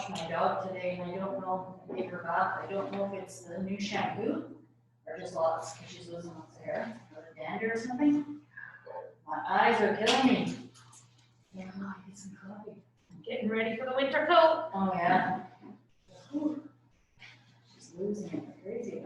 washed my dog today, and I don't know, I gave her a bath, I don't know if it's the new shampoo, or just lots, because she's losing lots of hair, or the dander or something. My eyes are killing me. Yeah, I get some coffee. Getting ready for the winter coat. Oh, yeah. Whew. She's losing it like crazy.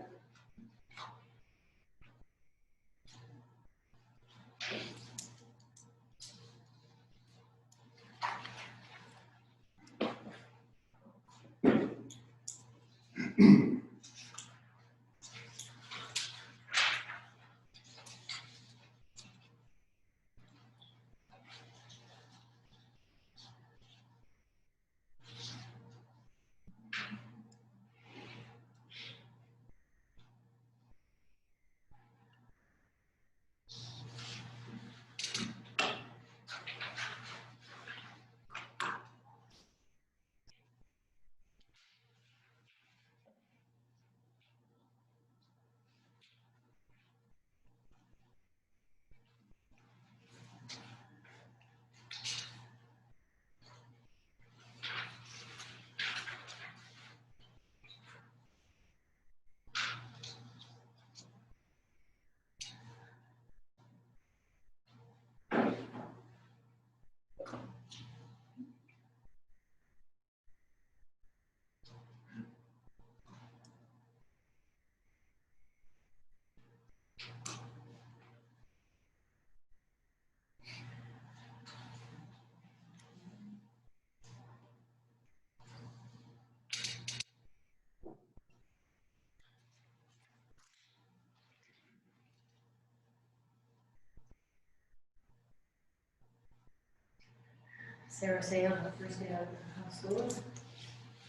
Sarah say on the first day of school.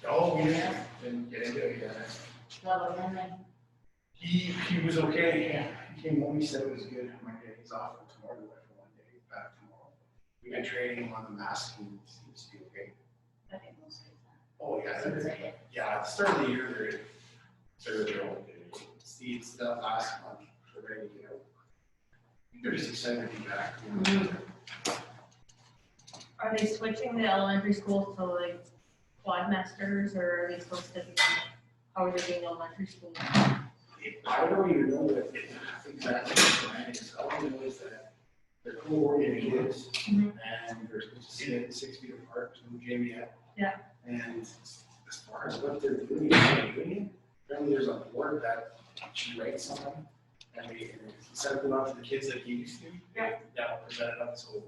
Oh, yeah. Didn't get into it yet. Well, and then He was okay. He came home, he said it was good. My day, he's off for tomorrow, for 1 day, he's back tomorrow. We got training him on the mask, and he seems to be okay. I think most kids. Oh, yeah. Seems like it. Yeah, at the start of the year, they're seed stuff last month, they're ready to get out. They're just excited to be back. Are they switching the elementary schools to like quadmasters, or are they supposed to be, how are they doing elementary school? I don't even know what exactly the plan is. All I know is that they're coordinated kids, Mhm. and they're supposed to sit 6 feet apart, no gym yet. Yeah. And as far as what they're doing, apparently there's a board that she writes something, and we send it out to the kids like you used to. Yeah. Yeah, present it up, so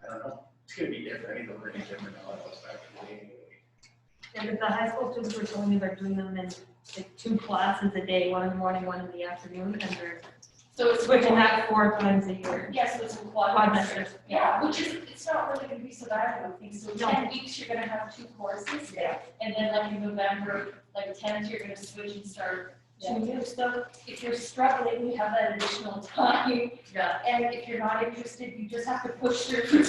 I don't know. It's gonna be different. I think they're gonna different now. It was back in the day anyway. Yeah, but the high school students were telling me they're doing them in like 2 classes a day, one in the morning, one in the afternoon, and they're So it's switching that 4 times a year. Yes, so it's a Quadmasters. Yeah, which is, it's not really gonna be so bad, I don't think, so No. 10 weeks, you're gonna have 2 courses. Yeah. And then like in November, like 10th, you're gonna switch and start 2 new stuff. If you're struggling, you have that additional time, Yeah. and if you're not interested, you just have to push through.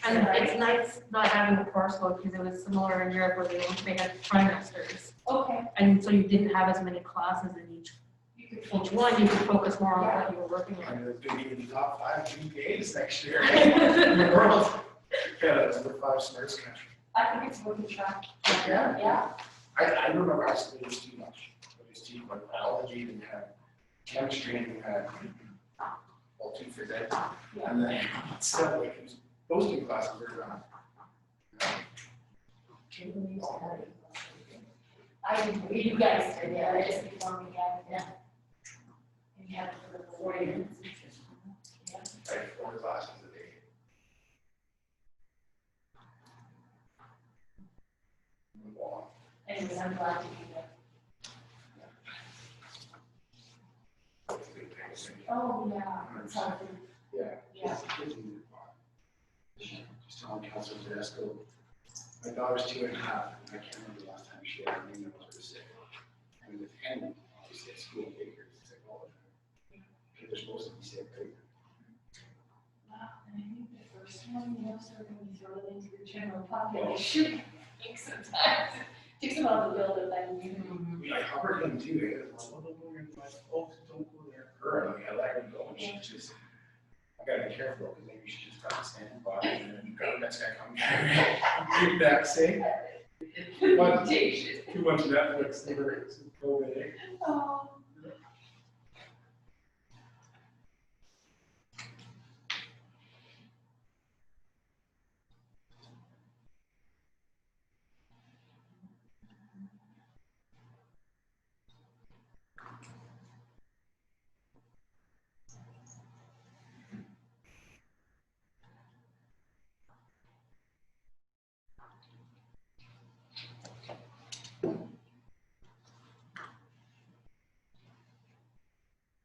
And it's nice not having the course load, because it was similar in Europe where they had trimesters. Okay. And so you didn't have as many classes in each You could one, you could focus more on what you were working on. And they're gonna be in the top 5 GPAs next year in the world. Yeah, that's the 5 smartest country. I think it's worth a try. Yeah. Yeah. I remember I studied this too much. It was too much biology, and had chemistry, and had all 2 physics. And then still, like, it was, those 2 classes were gone. I didn't, you guys did, yeah, I just before we had, yeah. And you had it for the 4 years. Yeah. I had 4 classes a day. Wow. Anyways, I'm glad to be there. Oh, yeah, it's hard to, Yeah. yeah. Just telling Councilor Tedesco, my daughter's 2.5, and I can't remember the last time she had a name that was sick. And with Henry, obviously at school, Baker, he's sick all the time. Because they're supposed to be sick, right? And I think the first one, you know, sort of when you throw it into the general population, takes some time, takes a while to build it, then you. I covered him too, eh? Oh, don't go there. Her, I'm like, I let her go, and she just, I gotta be careful, because maybe she just got to stand by, and then you got the next guy coming. Keep that safe. What? Too much Netflix for COVID, eh? Oh.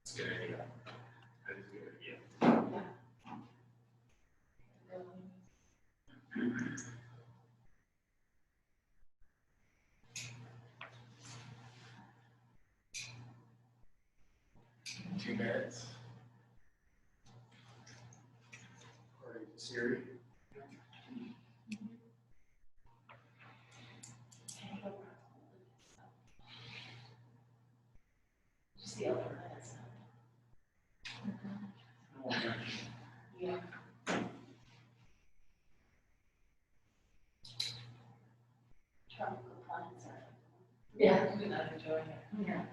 It's a good idea. That is a good idea. 2 minutes. According to Siri. Just the other minutes. Yeah. Tropical plants are. Yeah, we're not enjoying it. Yeah.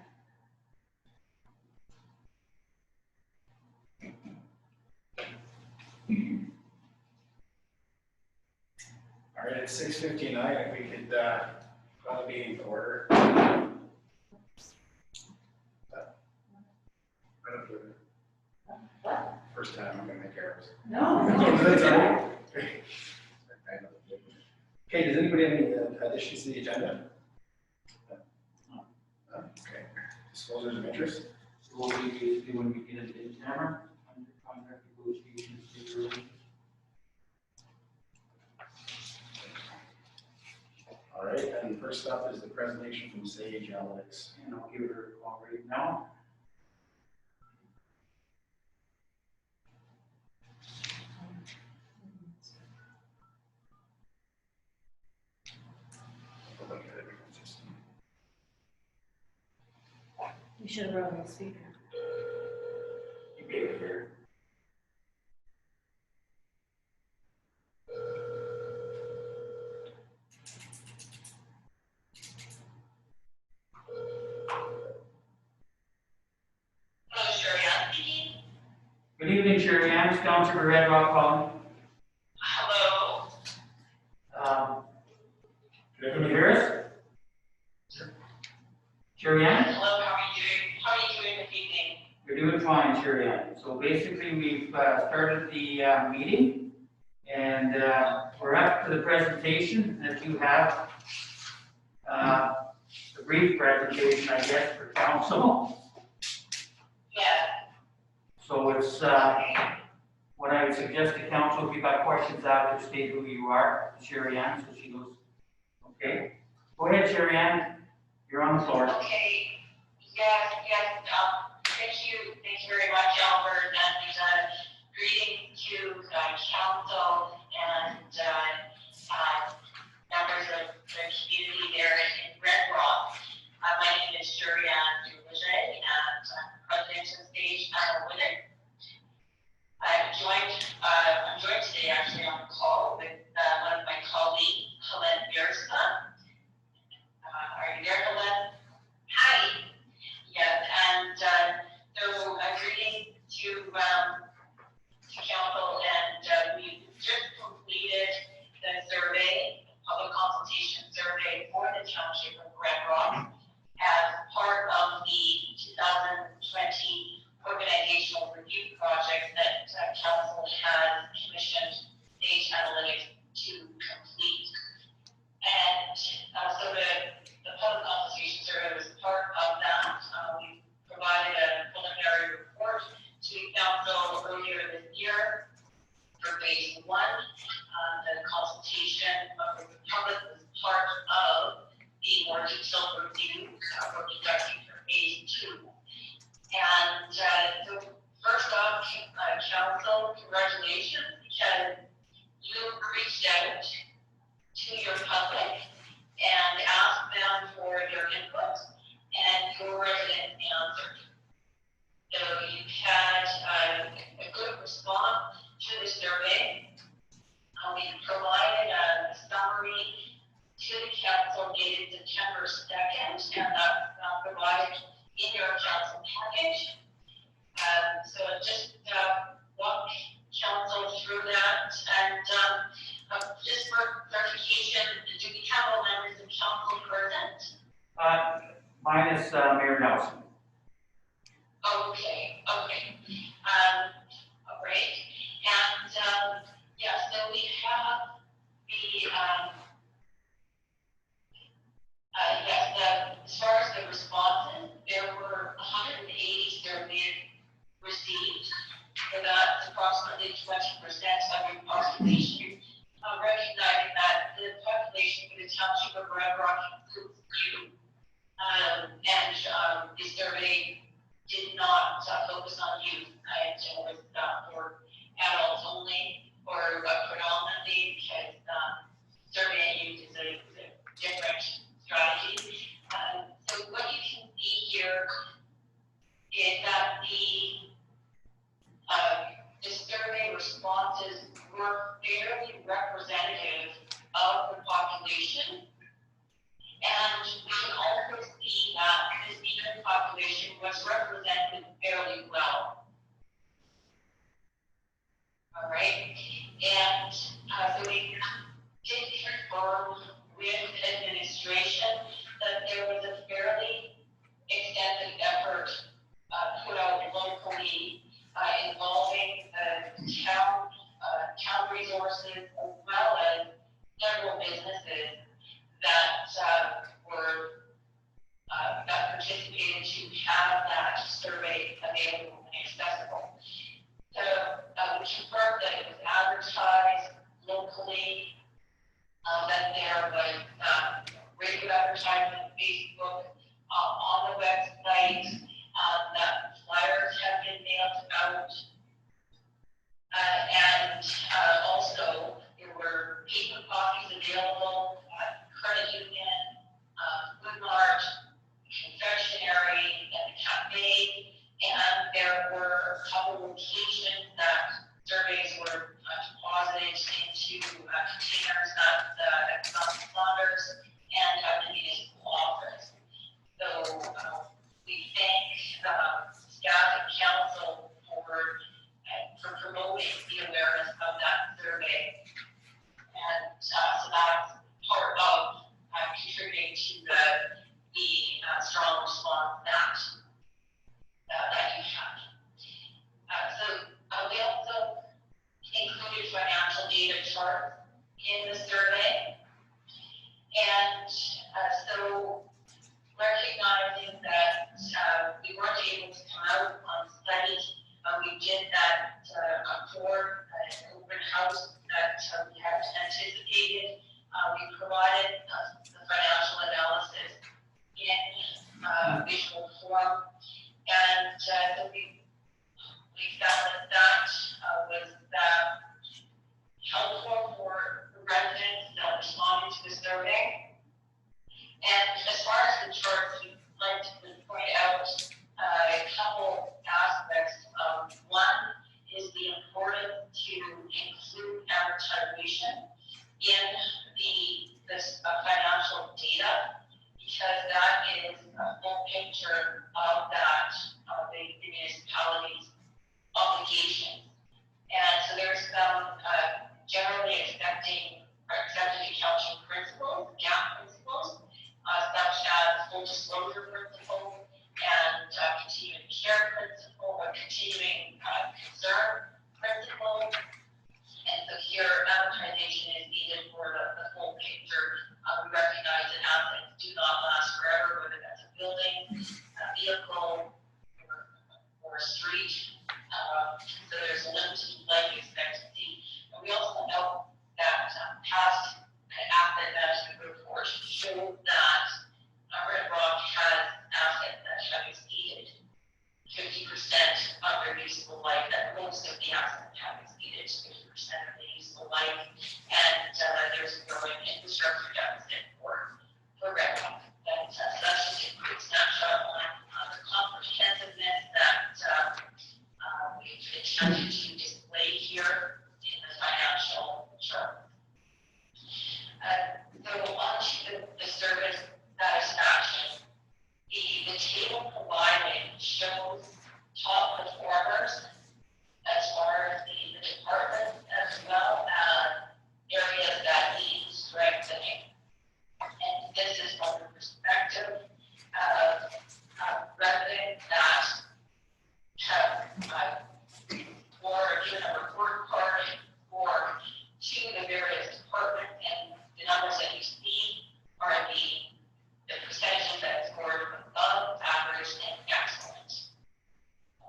All right, it's 6:59, if we could, call the meeting to order. I don't do it. What? First time I'm gonna make errors. No. That's all right. Okay, does anybody have any additions to the agenda? No. Okay, disclosures of interest? What we basically, when we get into camera, under contract negotiations, labor relations. All right, and first up is the presentation from Sage Analytics. And I'll give her a call right now. Look at everyone's system. You should have brought on the speaker. You gave it here. Hello, Sherry, I'm speaking. Good evening, Sherry Ann, Township of Red Rock calling. Hello. Can you hear us? Sherry Ann? Hello, how are you doing? How are you doing this evening? You're doing fine, Sherry Ann. So basically, we've started the meeting, and we're up to the presentation that you have. The brief presentation, I guess, for council. Yeah. So it's, what I would suggest to council, if you've got questions after, state who you are, Sherry Ann, so she knows. Okay? Go ahead, Sherry Ann. You're on the floor. Okay. Yes. Thank you very much, Albert, and greeting to council and members of the community there in Red Rock. My name is Sherry Ann Duverger, and I'm president of Sage Analytics. I'm joined today actually on the call with one of my colleagues, Helene Biersa. Are you there, Helene? Hi. Yes, and so a greeting to council, and we just completed the survey, public consultation survey for the township to the council dated September 2nd, and that's provided in your council package. So just walk council through that, and just for clarification, do we have all members of council present? Minus Mayor Nelson. Okay. All right. And yeah, so we have the as far as the responses, there were 180 surveys received. So that's approximately 20% of your population. Recognizing that the population for the township of Red Rock includes you, and the survey did not focus on youth. It was for adults only, or predominantly, because surveying youth is a different strategy. So what you can see here is that the survey responses were fairly representative of the population. And we can also see that the senior population was represented fairly well. All right. And so we did confirm with administration that there was a fairly extensive effort put out locally involving town resources, as well as several businesses that that participated to have that survey available and accessible. So we confirmed that it was advertised locally, that there was radio advertisement, Facebook, on the website, that flyers have been mailed out, and also there were paper copies available at credit union, food mart, confectionery, and the cafe, and there were a couple locations that surveys were deposited into containers at Saunders and at the municipal office. So we thank staff and council for promoting the awareness of that survey. And so that's part of contributing to the strong response that you had. So we also included financial data charts in the survey. And so recognizing that we weren't able to come out on site, we did that for an open house that we had anticipated. We provided the financial analysis in visual form, and so we found that was helpful for the residents that responded to the survey. And as far as the charts, we'd like to point out a couple aspects. One is the importance to include amortization in this financial data, because that is a full picture of that, the municipality's obligations. And so there's some generally accepted accounting principles, GAAP principles, such as full disclosure principle and continuing care principle, or continuing concern principle. And so here, amortization is needed for the full picture. We recognize that assets do not last forever, whether that's a building, a vehicle, or a street. So there's a limited life expectancy. And we also know that past asset management reports show that Red Rock has assets that have exceeded 50% of their useful life, that most of the assets have exceeded 50% of the useful life, and there's a growing infrastructure deficit for Red Rock. And so that's just a quick snapshot on the comprehensiveness that we've attempted to display here in the financial chart. So on to this is from the perspective of residents that have or given a report card or to the various departments, and the numbers that you see are the percentages that scored above average and excellent.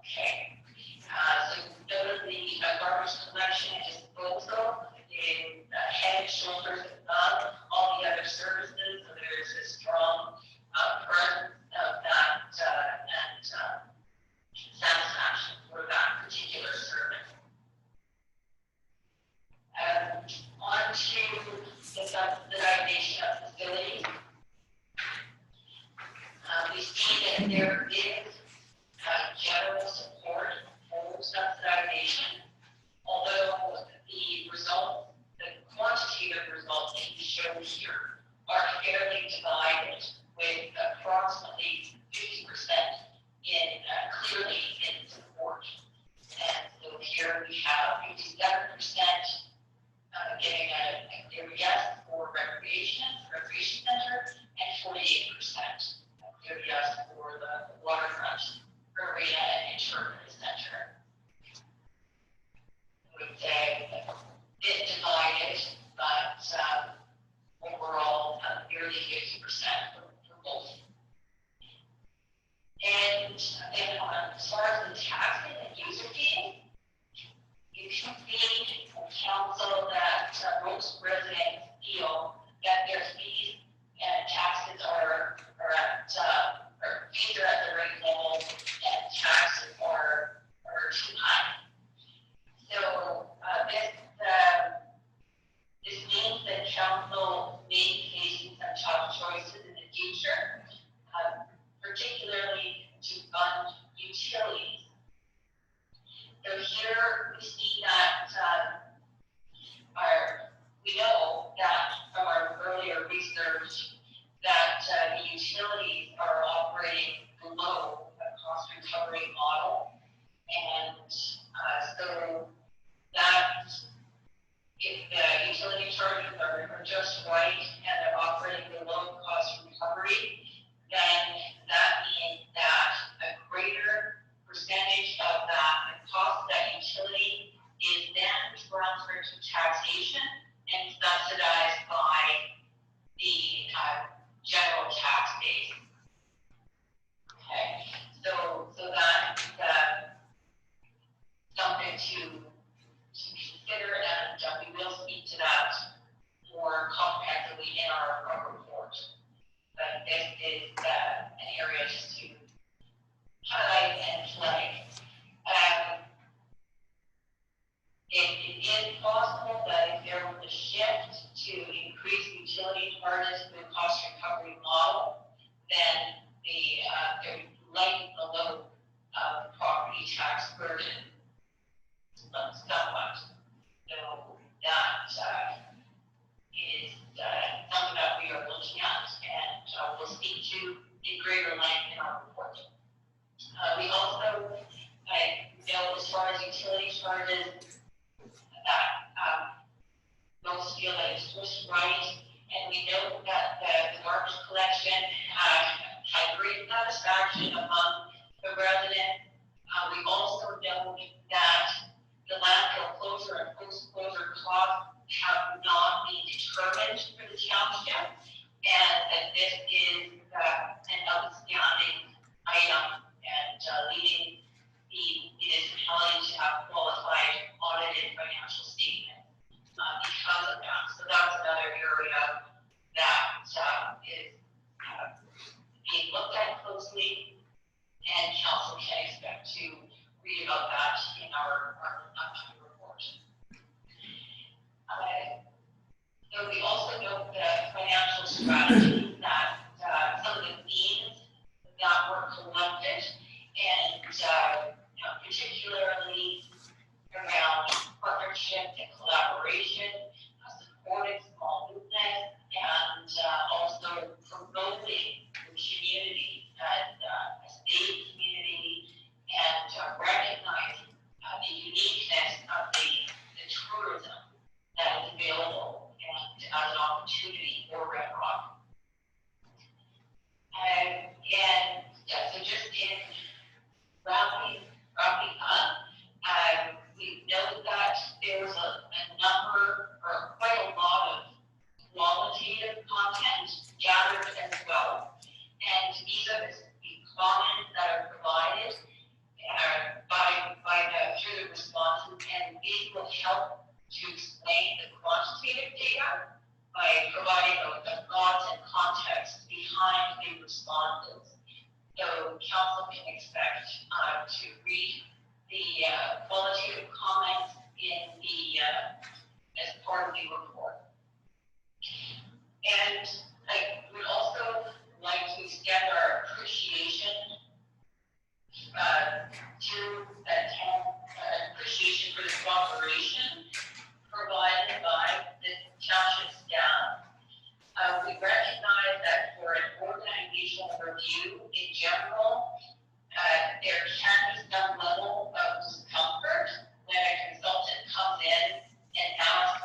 Okay. So notably, garbage collection and disposal is head and shoulders above all the other services. So there's a strong presence of that and satisfaction for that particular service. On to the subsidization of facilities. We see that there is general support for subsidization, although the results, the quantitative results that you show here are fairly divided, with approximately 50% in clearly in support. And so here we have 57% giving a clear yes for recreation center, and 48% clear yes for the waterfront arena and interpretive center. I would say a bit divided, but overall nearly 50% for both. And then as far as the taxes and user fees, you can see from council that most residents feel that their fees and taxes are at the right level, and taxes are too high. So this means that council may be facing some tough choices in the future, particularly to fund utilities. So here we see that we know that from our earlier research that the utilities are operating below a cost recovery model, and so that if the utility charges are just right and they're operating below cost recovery, then that means that a greater percentage of that cost of that utility is then transferred to taxation and subsidized by the general tax base. Okay, so that's something to consider, and we will speak to that more comprehensively in our report. But this is an area just to highlight and flag. It is possible that if there was a shift to increase utility charges through a cost recovery model, then there would lighten the load of property tax burden somewhat. So that is something that we are looking at, and we'll speak to in greater length in our report. We also know, as far as utility charges, that most feel that it's just right, and we know that the garbage collection had great satisfaction among the residents. We also know that the landfill closure and post-closure costs have not been determined for the township, and that this is an outstanding item, and leading the municipality to have qualified audited financial statements because of that. So that's another area that is being looked at closely, and council can expect to read about that in our upcoming report. So we also note the financial strategy that some of the themes that were collected, and particularly around partnership and collaboration, supporting small business, and also promoting the community as a safe community, and recognizing the uniqueness of the tourism that is available and as an opportunity for Red Rock. time they responded. So council can expect to read the qualitative comments in the as part of the report. And I would also like to extend our appreciation to appreciation for the cooperation provided by the township staff. We recognize that for an organizational review in general, there can be some level of discomfort when a consultant comes in and asks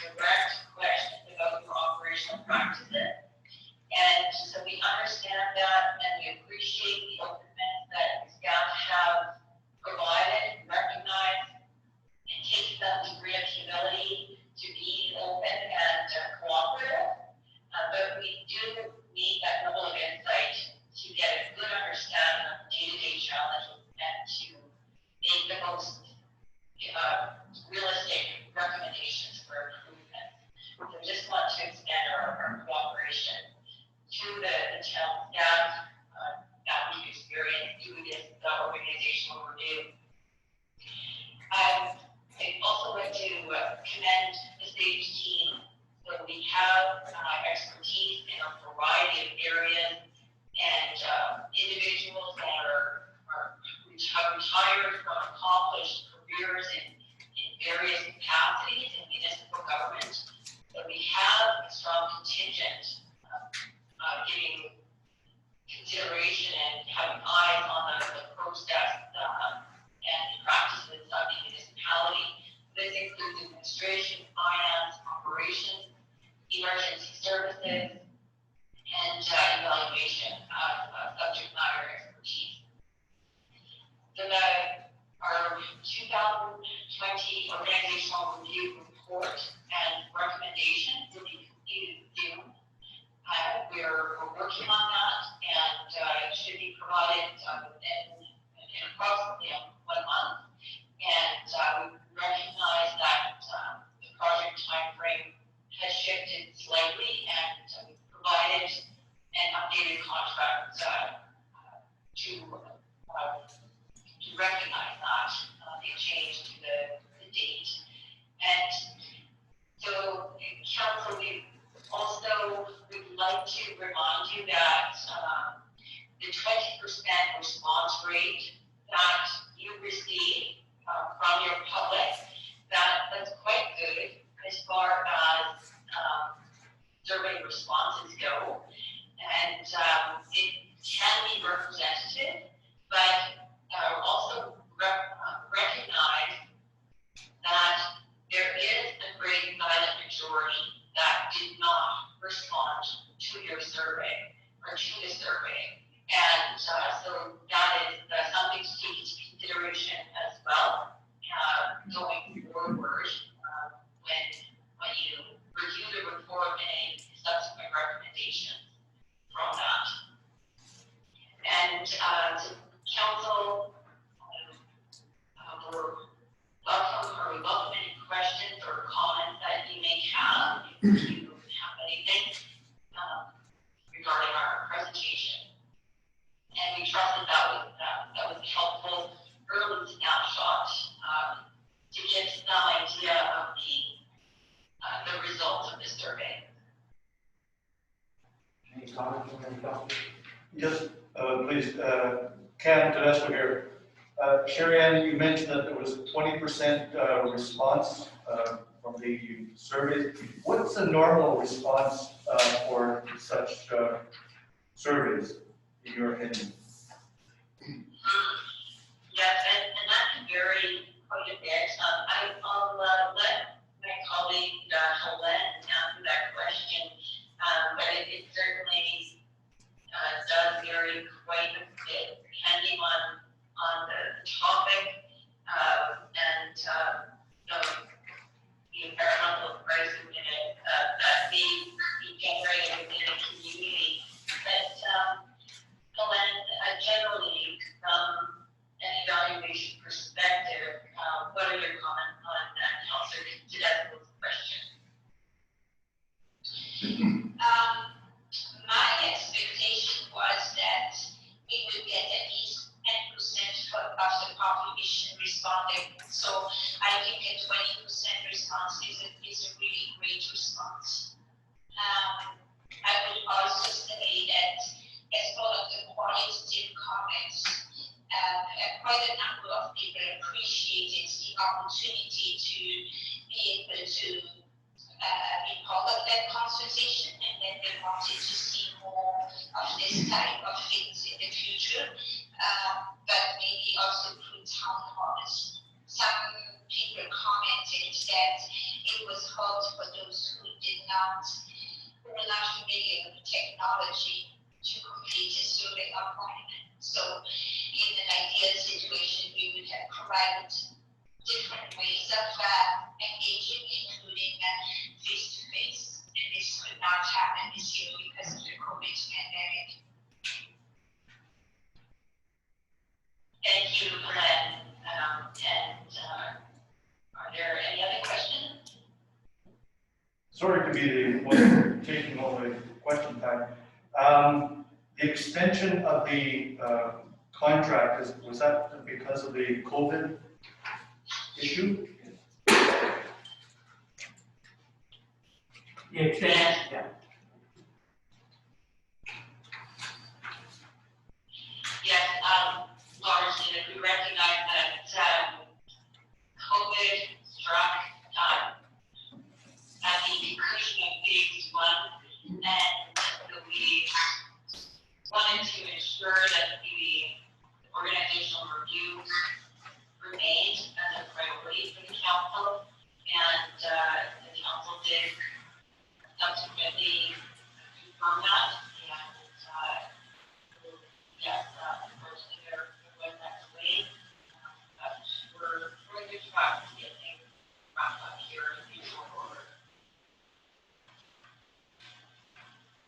direct questions about your operational practices. And so we understand that, and we appreciate the openness that staff have provided, recognized, and take some degree of humility to be open and cooperative. But we do need that level of insight to get a good understanding of day-to-day challenges and to make the most realistic recommendations for improvement. So we just want to extend our cooperation to the town staff that we've experienced through this organizational review. I'd also like to commend the SAGE team. So we have expertise in a variety of areas, and individuals that have retired from accomplished careers in various capacities in municipal government. So we have a strong contingent giving consideration and having eyes on the process and practices of the municipality. This includes administration, finance, operations, emergency services, and evaluation of subject matter expertise. So our 2020 organizational review report and recommendations will be completed soon. We're working on that, and it should be provided in approximately 1 month. And we recognize that the project timeframe has shifted slightly, and we provided an updated contract to recognize that they changed the date. And so, council, we also would like to remind you that the 20% response rate that you receive from your public, that's quite good as far as survey responses go. And it can be representative, but also recognize that there is a great silent majority that did not respond to your survey or to the survey. And so that is something to take into consideration as well going forward when you review the report and subsequent recommendations from that. And council, we welcome any questions or comments that you may have. If you have anything regarding our presentation. And we trust that was a helpful early snapshot to give some idea of the results of the survey. Any comments from any council? Yes, please, Cam Tedesco here. Sherry Ann, you mentioned that there was 20% response from the surveys. What's the normal response for such surveys, in your opinion? Yes, and that can vary quite a bit. I'll let my colleague Helen answer that question, but it certainly does vary quite a bit depending on the topic and the environmental crisis in it that may be generated within a community. But Helen, generally, from an evaluation perspective, what are your comments on Councillor Tedesco's question? My expectation was that we would get at least 10% of the population responding. So I think a 20% response is a really great response. I would also say that as part of the qualitative comments, quite a number of people appreciated the opportunity to be able to be part of that consultation, and then they wanted to see more of this type of things in the future, but maybe also through town halls. Some people commented that it was hard for those who were not familiar with technology to complete a survey appointment. So in an ideal situation, we would have provided different ways of engaging, including face-to-face. And this could not happen this year because of the COVID pandemic. Thank you, Glenn. Are there any other questions? Sorry to be the one taking all the question time. The extension of the contract, was that because of the COVID issue? The extension, yeah. Yes, largely, we recognize that COVID struck at the conclusion of phase one, and so we wanted to ensure that the organizational review remained as a priority for the council, and the council did subsequently confirm that, and yes, unfortunately there was that delay, but we're in good track to get things wrapped up here in short order.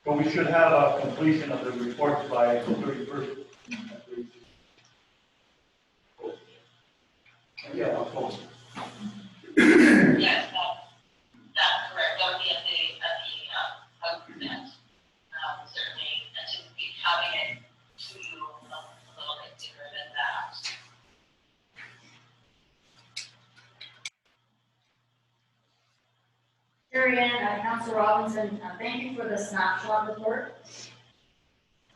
But we should have a completion of the report by the 31st. Yeah, October. Yes, that's correct. That would be at the event. Certainly anticipate having it to you a little bit sooner than that. Sherry Ann, Councilor Robinson, thank you for the snapshot report.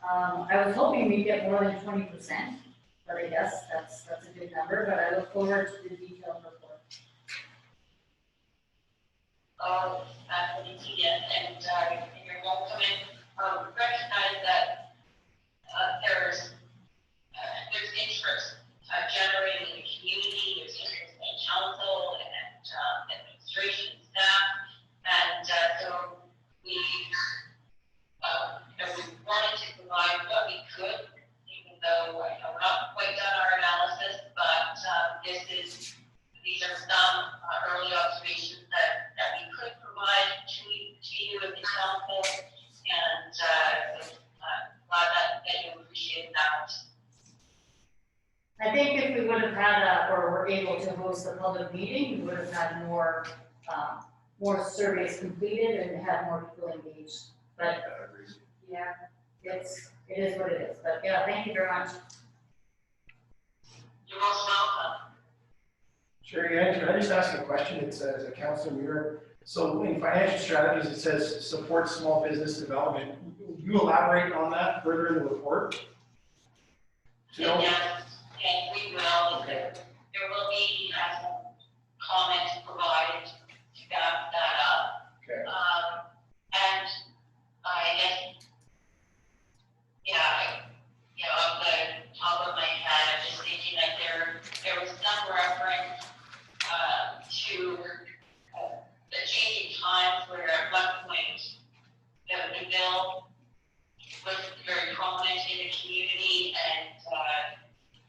I was hoping we'd get more than 20%, but I guess that's a good number, but I look forward to the detailed report. Faculty, yes, and you're welcome and recognize that there's interest generated in the community, there's interest in council and administration staff, and so we wanted to provide what we could, even though we're not quite done our analysis, but these are some early observations that we could provide to you as the council, and glad that you appreciate that. I think if we would have had or were able to host a public meeting, we would have had more surveys completed and had more people engaged. But yeah, it is what it is. But yeah, thank you very much. You're most welcome. Sherry Ann, can I just ask a question? It's as a council mirror. So in financial strategies, it says support small business development. Will you elaborate on that further in the report? Yes, and we will. Okay. There will be some comments provided to back that up. Okay. And I guess, off the top of my head, I'm just thinking that there was some reference to the changing times where at one point the bill was very prominent in the community, and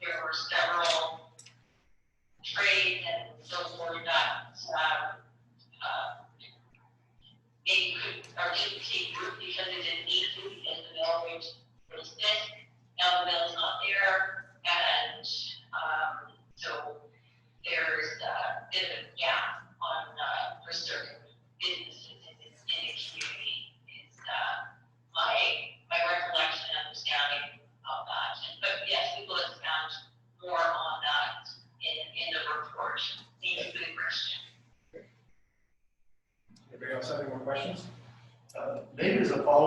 there were several trades and those were not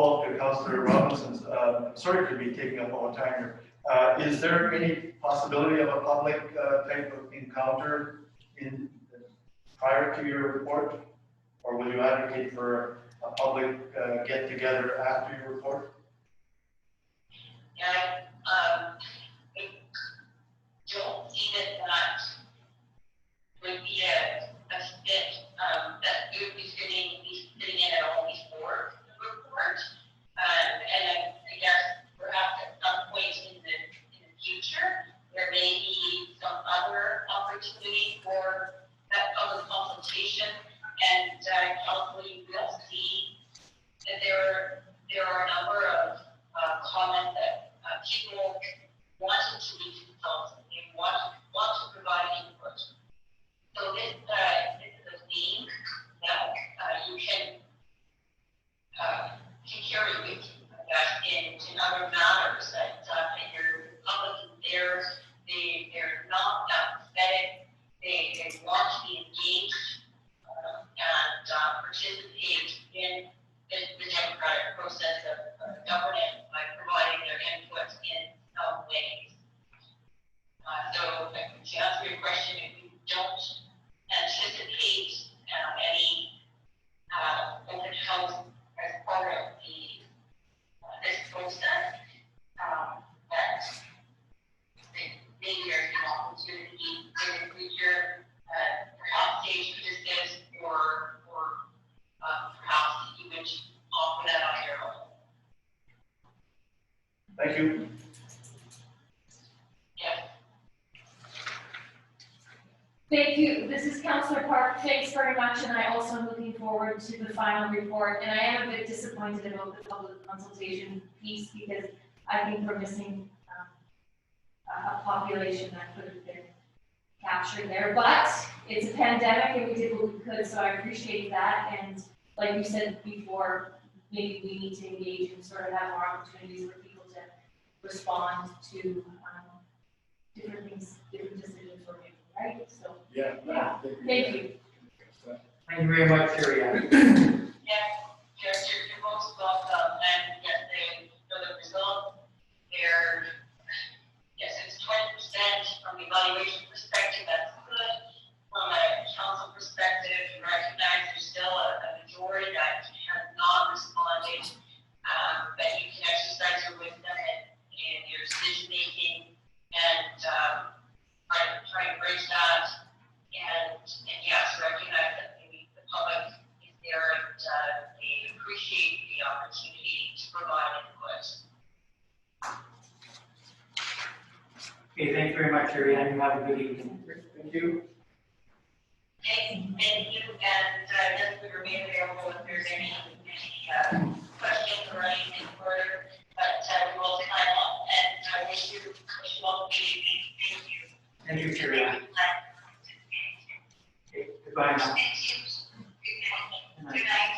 follow-up to Councillor Robinson's, sorry to be taking up all the time here. Is there any possibility of a public type of encounter prior to your report? Or will you advocate for a public get-together after your report? Yeah, I don't see that would be a fit, that we would be sitting in at all before the report. And I guess perhaps at some point in the future, there may be some other opportunity for that public consultation. And hopefully we'll see that there are a number of comments that people wanted to be consulted, they want to provide input. So this is a theme that you can carry with you, I guess, in other matters that your public is there, they're not apathetic, they want to be engaged and participate in the democratic process of governance by providing their input in some ways. So to answer your question, if you don't anticipate any open house as part of this process, that maybe there's an opportunity in the future, perhaps stage this or perhaps you would offer that on your own. Thank you. Yes. Thank you. This is Councillor Park. Thanks very much, and I also am looking forward to the final report. And I am a bit disappointed about the public consultation piece because I think we're missing a population that could have been captured there. But it's a pandemic, and we did what we could, so I appreciate that. And like you said before, maybe we need to engage and sort of have more opportunities for people to respond to different things, different decisions we're making, right? So. Yeah. Thank you. Thank you very much, Sherry Ann. Yes, you're most welcome, and yes, the results, yes, it's 20% from the evaluation perspective, that's good. From a council perspective, you recognize there's still a majority that has not responded, but you can exercise your wisdom in your decision making and try to bridge that, and yes, recognize that the public is there and they appreciate the opportunity to provide input. Okay, thanks very much, Sherry Ann. You have a good evening. Thank you. Thank you, and yes, we remain available if there's any questions or anything further, but we will sign off, and wish you all a good evening. Thank you. Thank you, Sherry Ann. Okay, goodbye now. Thank you. Good night. Good night.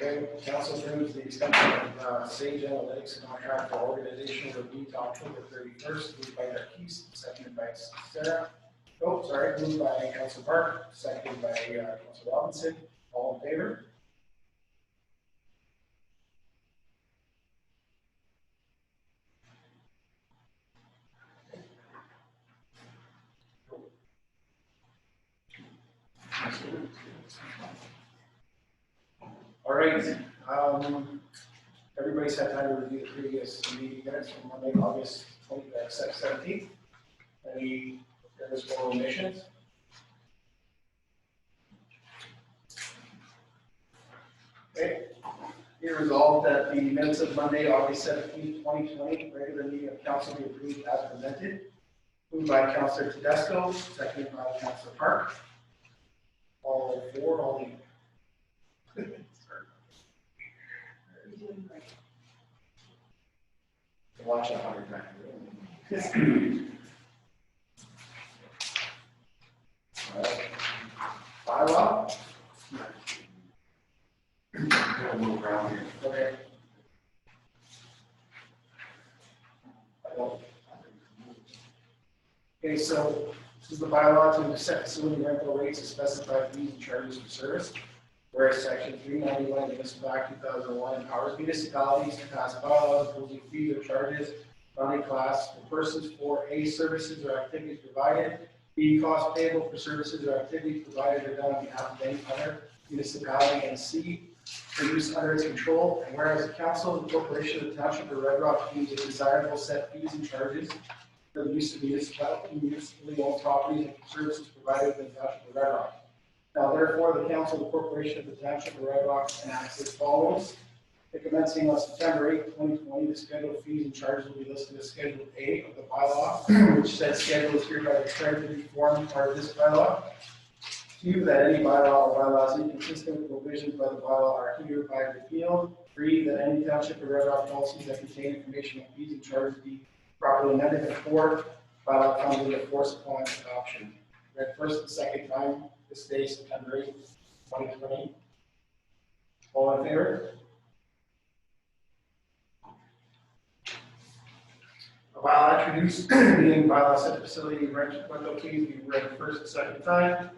Okay, council approves the extension of Sage Analytics contract for organizational review to October 31st, moved by Marquise, seconded by Sarah. Moved by Council Park, seconded by Council Robinson. All in favor? All right, everybody's had time to review the previous meeting minutes from Monday, August 17th. Any errors or omissions? Okay, be resolved that the minutes of Monday, August 17th, 2020, regular meeting of council be approved as presented. Moved by Councilor Tedesco, seconded by Councilor Park. All for, all in. Watch 100 times. Bylaw? Gotta move around here. Okay. Okay, so This is the bylaw to set facility rental rates and specify fees and charges for service. Whereas section 391 of the Municipal Act 2001 empowers municipalities to pass bylaws imposing fees or charges on a class for persons for A, services or activities provided, B, costs payable for services or activities provided or done on behalf of any other municipality, and C, for use under its control. And whereas the council and corporation of the Township of Red Rock deems it desirable to set fees and charges for the use of municipally owned properties and services provided in the Township of Red Rock. Now therefore, the council and corporation of the Township of Red Rock enacts as follows. Commencing on September 8, 2020, the scheduled fees and charges will be listed as Schedule A of the bylaw, which said schedule is hereby declared to be formed part of this bylaw. 2, that any bylaw or bylaws inconsistent with provisions by the bylaw are hereby repealed. 3, that any Township of Red Rock policies that contain information on fees and charges be properly amended. And 4, bylaw comes into force upon adoption. Read first and second time this day, September 8, 2020. All in favor? A bylaw introduced, being bylaw set facility rental fees, be read first and second time.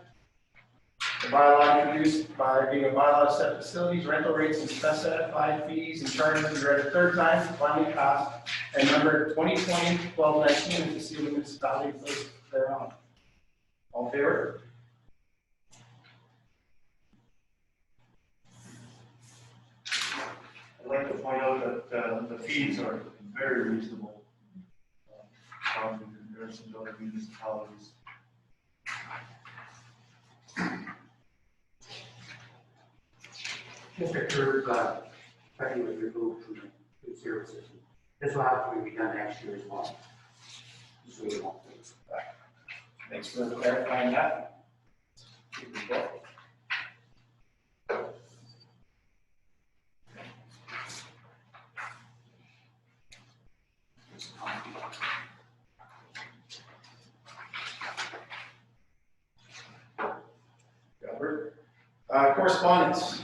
The bylaw introduced by being a bylaw set facilities, rental rates and specified fees and charges be read a third time, finally passed, and number 2020-1219, and to see the municipality placed thereon. All in favor? I'd like to point out that the fees are very reasonable in comparison to other municipalities. Mr. Kerr, checking with your group from the food services. This will have to be done next year as well. Just so you know. Thanks for clarifying that. Correspondence.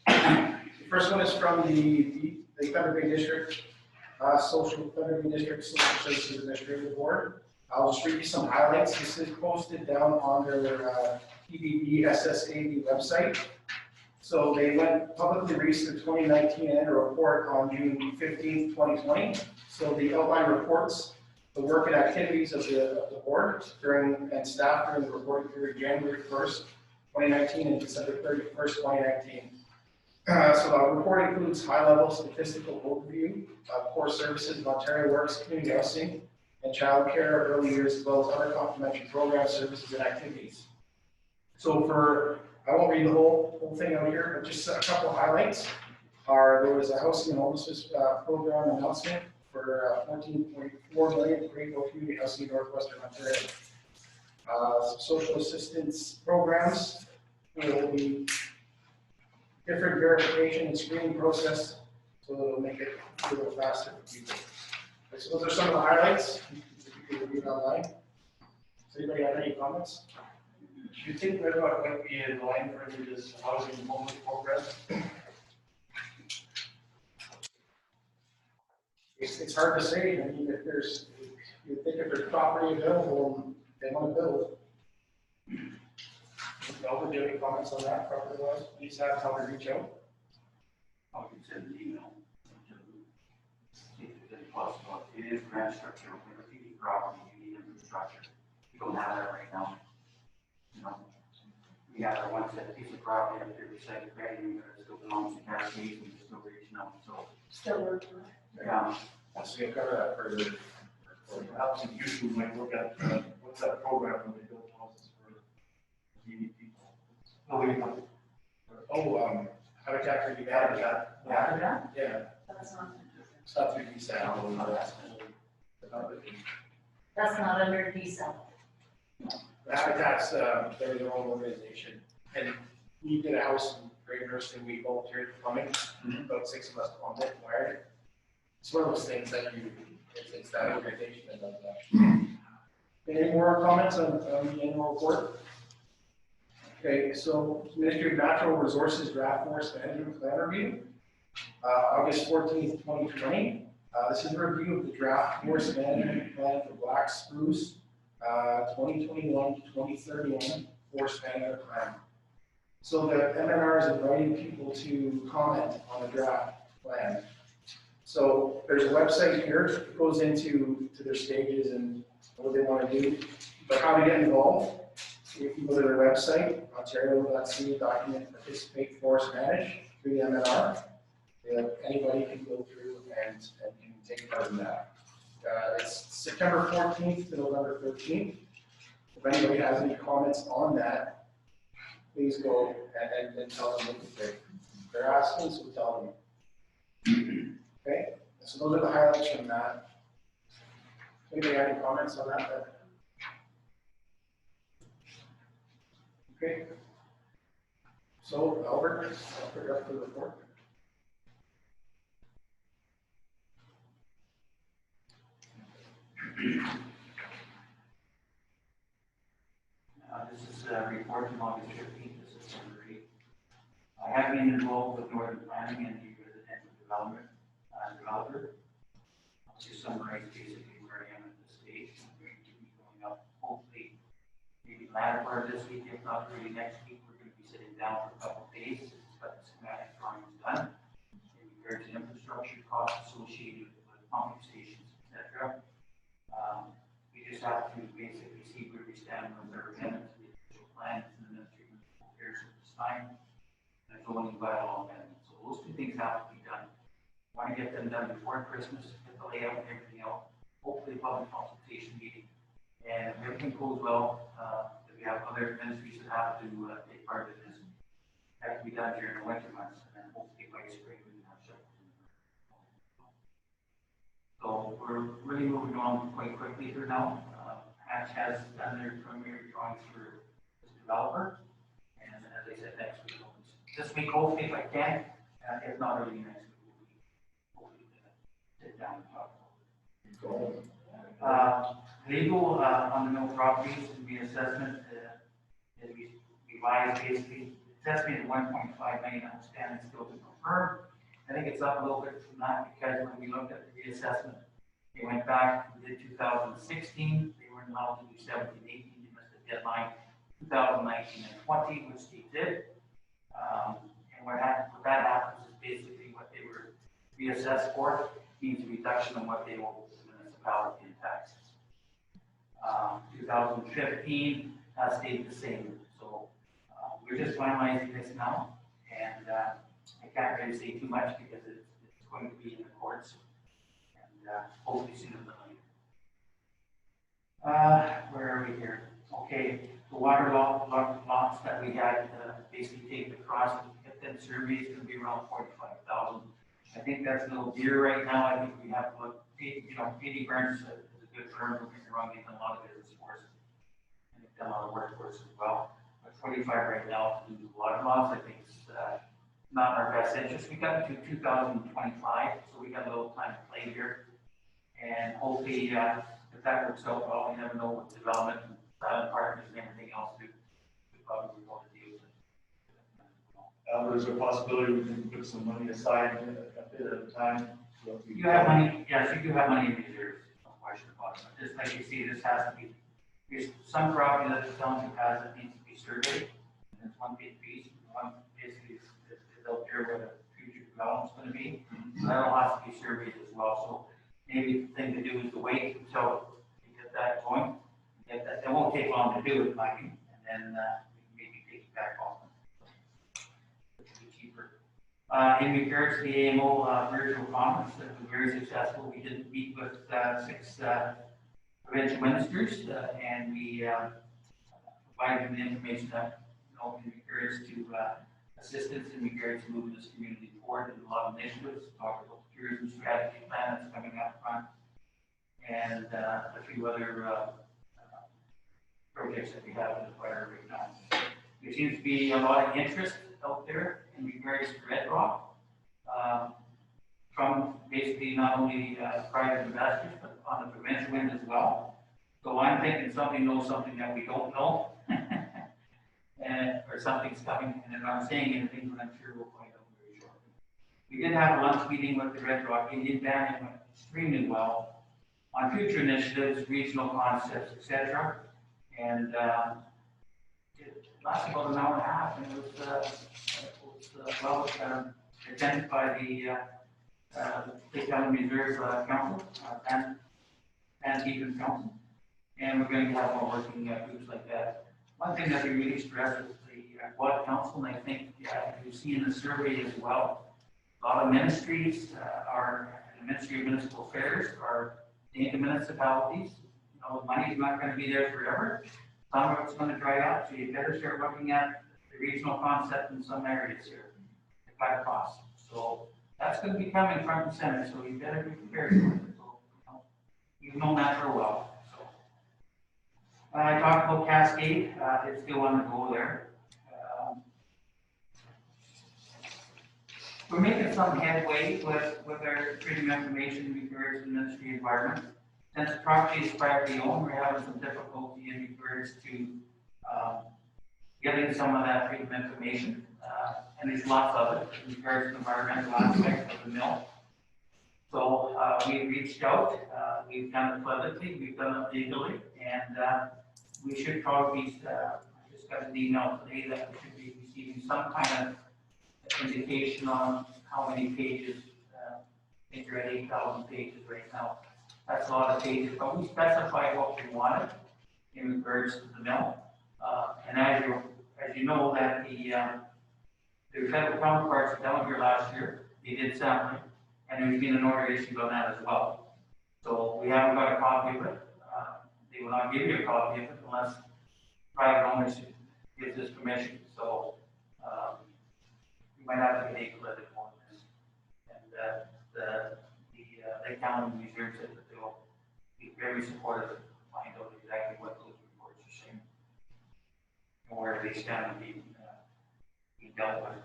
The first one is from the Thunder Bay District Thunder Bay District Social Services Administrative Board. I'll just read you some highlights. This is posted down on their TBB SSAB website. So they went publicly released their 2019 annual report on June 15, 2020. So the outline reports the work and activities of the board and staff during the reporting period January 1st, 2019 and December 31st, 2019. So the report includes high-level statistical overview of core services of Ontario Works, community housing, and child care, early years, as well as other complementary programs, services, and activities. So I won't read the whole thing out here, but just a couple of highlights there was a housing and homelessness program announcement for $14.4 million for Greenville Community Housing in Northwestern Ontario. Some social assistance programs. There will be different verification and screening process, so it'll make it a little faster for people. So those are some of the highlights. You can read online. Does anybody have any comments? Do you think Red Rock might be in line for this housing and homeless program? It's hard to say. I mean, you think if there's property available, they want to build. Melvin, do you have any comments on that property-wise? Please have how to reach out. I can send an email. See if there's any possible. It is grant structure. If you need property, you need infrastructure. You don't have that right now. You know, we have our one set piece of property up there beside the grading that still belongs to Cascades and just still reaching out. So, Still working on it. yeah. So you'll cover that further. Perhaps in future, we might look at what's that program when they build houses for needy people. Oh, we know. Habitat for Humanity. Yeah. Yeah. That's not, It's not through DSAT. that's not under DSAP. Habitat's, they're their own organization. And we did a house in Great Nursing, we volunteered for plumbing. About 6 of us plumbed it, wired it. It's one of those things that it's that organization that does that. Any more comments on the annual report? Okay, so Ministry of Natural Resources Draft Forest Management Plan Review, August 14th, 2020. This is a review of the draft forest management plan for black spruce, 2021 to 2031 forest management plan. So the MNR is inviting people to comment on the draft plan. So there's a website here, it goes into their stages and what they want to do, but how to get involved. If you go to their website, ontario.ca, document, participate, forest manage through the MNR. Anybody can go through and can take part in that. It's September 14th to November 13th. If anybody has any comments on that, please go and tell them what they're asking, so tell them. Okay, so those are the highlights from that. Anybody have any comments on that? Okay. So Albert, I'll put it up for the report. This is a report from August 15th to September 8th. I have been involved with Northern Planning and the residential development developer. I'll just summarize basically where I am at this stage. I'm going to be going up, hopefully, maybe latter part of this week, if not early next week. We're going to be sitting down for a couple of days, got the schematic drawings done. In regards to infrastructure costs associated with pumping stations, etc. We just have to basically see where we stand with our amendments to the official plans and the Ministry of Municipal Affairs at this time. And zoning bylaw amendments. So those two things have to be done. Want to get them done before Christmas, get the layout and everything else. Hopefully public consultation meeting. And if everything goes well, if we have other ministries that have to take part in this, that can be done during the winter months, and then hopefully by spring we can have shovels. So we're really moving on quite quickly here now. Hatch has done their preliminary drawings for this developer. And as I said, next week, this week, hopefully, if I can, if not early next week, we'll hopefully sit down and talk about it. Legal on the mill properties and reassessment is revised basically. It's estimated 1.5 million outstanding still to confirm. I think it's up a little bit from that because when we looked at the reassessment, they went back, we did 2016, they weren't allowed to do 17, 18, they missed the deadline, 2019 and 20, which they did. And what that happens is basically what they were reassessed for means a reduction in what they owe the municipality in taxes. 2015 stayed the same. So we're just finalizing this now, and I can't really say too much because it's going to be in the courts, and hopefully sooner than later. Where are we here? Okay, the water lots that we had basically taken across, get them surveys, going to be around 45,000. I think that's a little dear right now. I think we have to look, Katie Burns is a good firm, don't get me wrong, they've done a lot of business for us. And they've done a lot of work for us as well. But 45 right now to do water lots, I think it's not in our best interest. We got to 2025, so we got a little time to play here. And hopefully, if that works out well, we never know what development and silent partners and everything else we probably want to deal with it. Albert, is there a possibility we can put some money aside a bit at a time? So You have money, yes, you do have money in reserves, no question about it. Just like you see, this has to be, there's some property that the township has that needs to be surveyed. And it's one big piece, one basically is out there where the future development's going to be. So that all has to be surveyed as well. So maybe the thing to do is to wait until you get that going. Get that, it won't take long to do it, I mean, and then we can maybe take it back off. Cheaper. In regards to the AMO virtual conference, that was very successful. We did meet with 6 provincial ministers, and we provided them the information that, in regards to assistance in regards to moving this community forward, and a lot of initiatives. Talked about the tourism strategy plan that's coming up front, and a few other projects that we have in the fire right now. There seems to be a lot of interest out there in regards to Red Rock, from basically not only private investors, but on the provincial end as well. So I'm thinking somebody knows something that we don't know, or something's coming, and I'm not saying anything, but I'm sure we'll find out very shortly. We did have a lunch meeting with the Red Rock Indian Band. It went extremely well. on future initiatives, regional concepts, etc. And it lasted about an hour and a half, and it was well attended by the Lake Island Reserve Council and Even Council. And we're going to have more working groups like that. One thing that we really stress is the Quad Council, and I think you see in the survey as well, a lot of ministries the Ministry of Municipal Affairs are named the municipalities. You know, money is not going to be there forever. Some of it's going to dry up, so you better start looking at the regional concept in some areas here to cut costs. So that's going to be coming front and center, so you better be prepared for it. So, you've known that for a while. So I talked about Cascade, it's still on the go there. We're making some headway with our freedom of information in regards to the ministry environment. Since the property is privately owned, we're having some difficulty in regards to getting some of that freedom of information. And there's lots of it in regards to the environmental aspect of the mill. So we reached out, we've done it politically, we've done it legally, and we should probably, I just got an email today that we should be receiving some kind of indication on how many pages. I think you're at 8,000 pages right now. That's a lot of pages, but we specified what we wanted in regards to the mill. And as you know, that the federal counterparts down here last year, they did sampling, and there's been an order issued on that as well. So we haven't got a copy of it. They will not give you a copy of it unless private owners gives us permission. So you might have to get a credit on this. And the Lake County Reserve said that they'll be very supportive to find out exactly what those reports are saying and where they stand and be dealt with.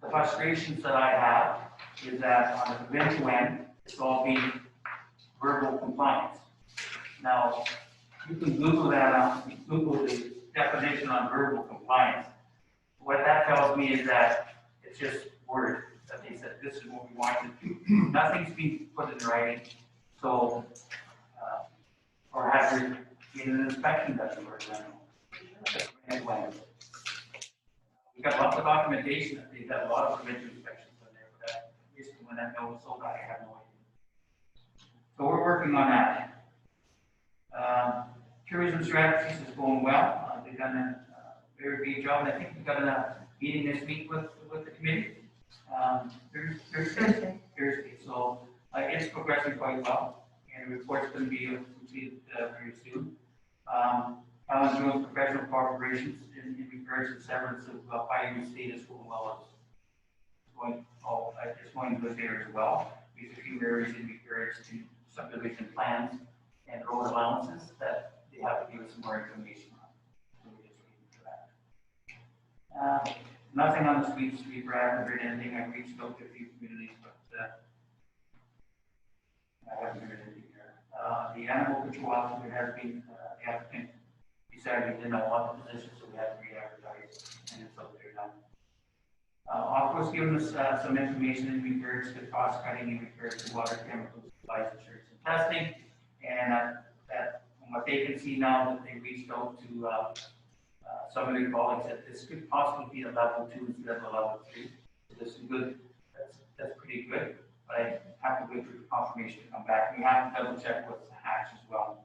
The frustrations that I have is that on the provincial end, it's all being verbal compliance. Now, you can Google that, Google the definition on verbal compliance. What that tells me is that it's just word, that they said this is what we want to do. Nothing's being put in writing, so, or has there been an inspection done, for example? Anyway, we've got lots of documentation that they've got a lot of provincial inspections in there, but that used to when that mill was sold, I have no idea. So we're working on that. Tourism strategies is going well. They've done a very good job. I think we've got a meeting this week with the committee. Thursday. So it's progressing quite well, and the report's going to be completed very soon. Alan Jones Professional Corporations in regards to severance of Pioneer State is going well. It's going good there as well. There's a few areas in regards to subdivision plans and road allowances that they have to give us some more information on. So we're just waiting for that. Nothing on the street, I haven't heard anything. I've reached out to a few communities, but I haven't heard anything here. The animal control officer has been, the applicant decided he did not want the position, so we had to re-advertise, and it's up there now. Aqua's given us some information in regards to cost cutting in regards to water, chemicals, supplies, insurance, and testing. And that from what they can see now, that they reached out to some of their colleagues that this could possibly be a level 2 instead of a level 3. So this is good. That's pretty good. But I have to wait for the confirmation to come back. We have to double check with Hatch as well.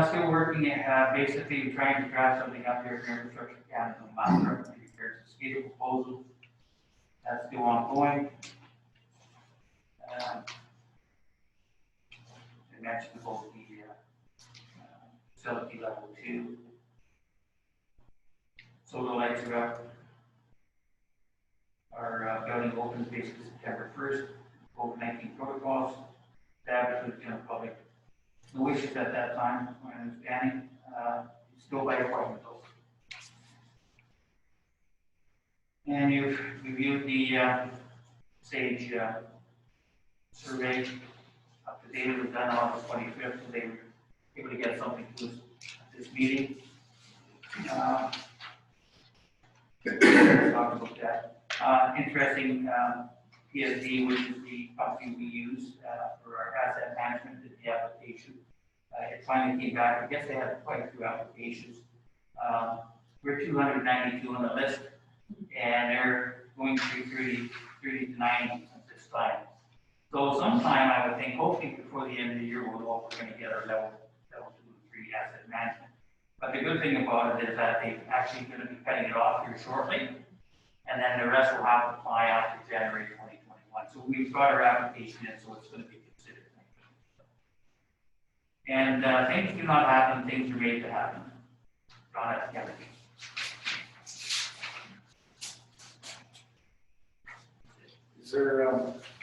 Still working at basically trying to draft something up here for Infrastructure Canada on Mount in regards to SCADA proposal. That's still ongoing. I mentioned about the facility level 2. Solar lights are up. Our building opens basically September 1st. COVID-19 protocols established with the general public. No issues at that time, my understanding. Still by appointment though. And you've reviewed the SAGE survey. Up to date, it was done on August 25th, so they were able to get something to us at this meeting. Talk about that. Interesting PSD, which is the company we use for our asset management, did the application. It finally came back. I guess they had quite a few applications. We're 292 on the list, and they're going to be 30 to 90 at this time. So sometime I would think, hopefully before the end of the year, we're going to get our level 2 and 3 asset management. But the good thing about it is that they're actually going to be cutting it off here shortly, and then the rest will have to apply after January 2021. So we've got our application in, so it's going to be considered. And things do not happen, things are made to happen. Ron, yeah. Is there,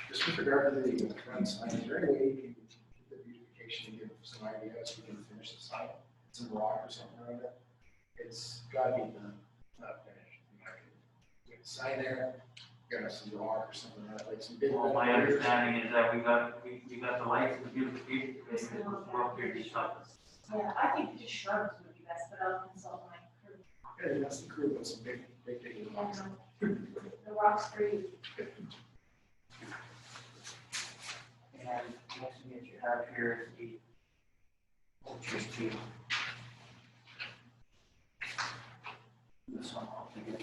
just with regard to the front sign, is there any way you can keep the beautification and give some ideas, we can finish the sign, some rock or something around it? It's gotta be done, not finished, in my opinion. With the sign there, gotta have some rock or something like some big. Well, my understanding is that we got the lights and beautification, we're up here to do something. Yeah, I think just shrubs would be best, but I'll consult my crew. Yeah, that's the crew, but some big rocks. The rock's free. And next thing that you have here is the pictures too. This one, I'll take it.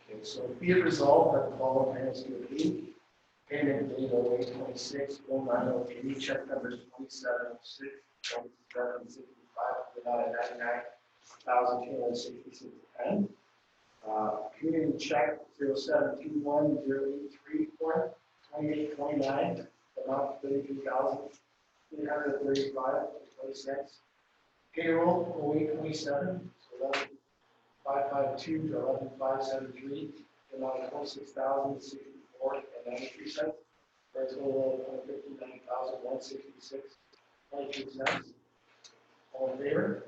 Okay, so be it resolved that the following payments to be payment date 08/26, 09/03, check numbers 2706, 2765, without a 99,266 pen. Community check 0721 083 2829, amount 33,335.20. Payroll 08/27, so 11,552 to 11,573, amount of 26,064.93, for a total of 159,166.22. All in favor?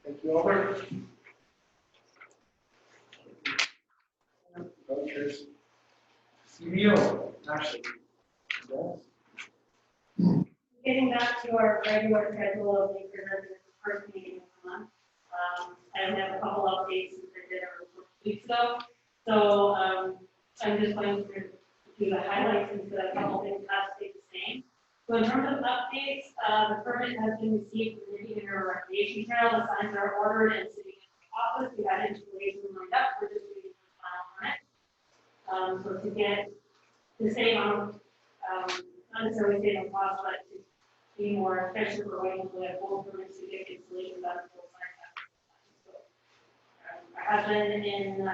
Thank you, Albert. Vouchers. CBO, actually. Yes. Getting back to our regular schedule of the first meeting of the month. I have a couple updates since I did our report 2 weeks ago. So I'm just going to do the highlights since a couple things have stayed the same. So in terms of updates, the permit has been received for the Indian Recreation Trail. The signs are ordered and sitting in the office. We had installation lined up. We're just waiting for the final permit. So to get the same amount, not necessarily save on cost, but to be more efficient, we're waiting for the full permits to get installation done. So I have been in,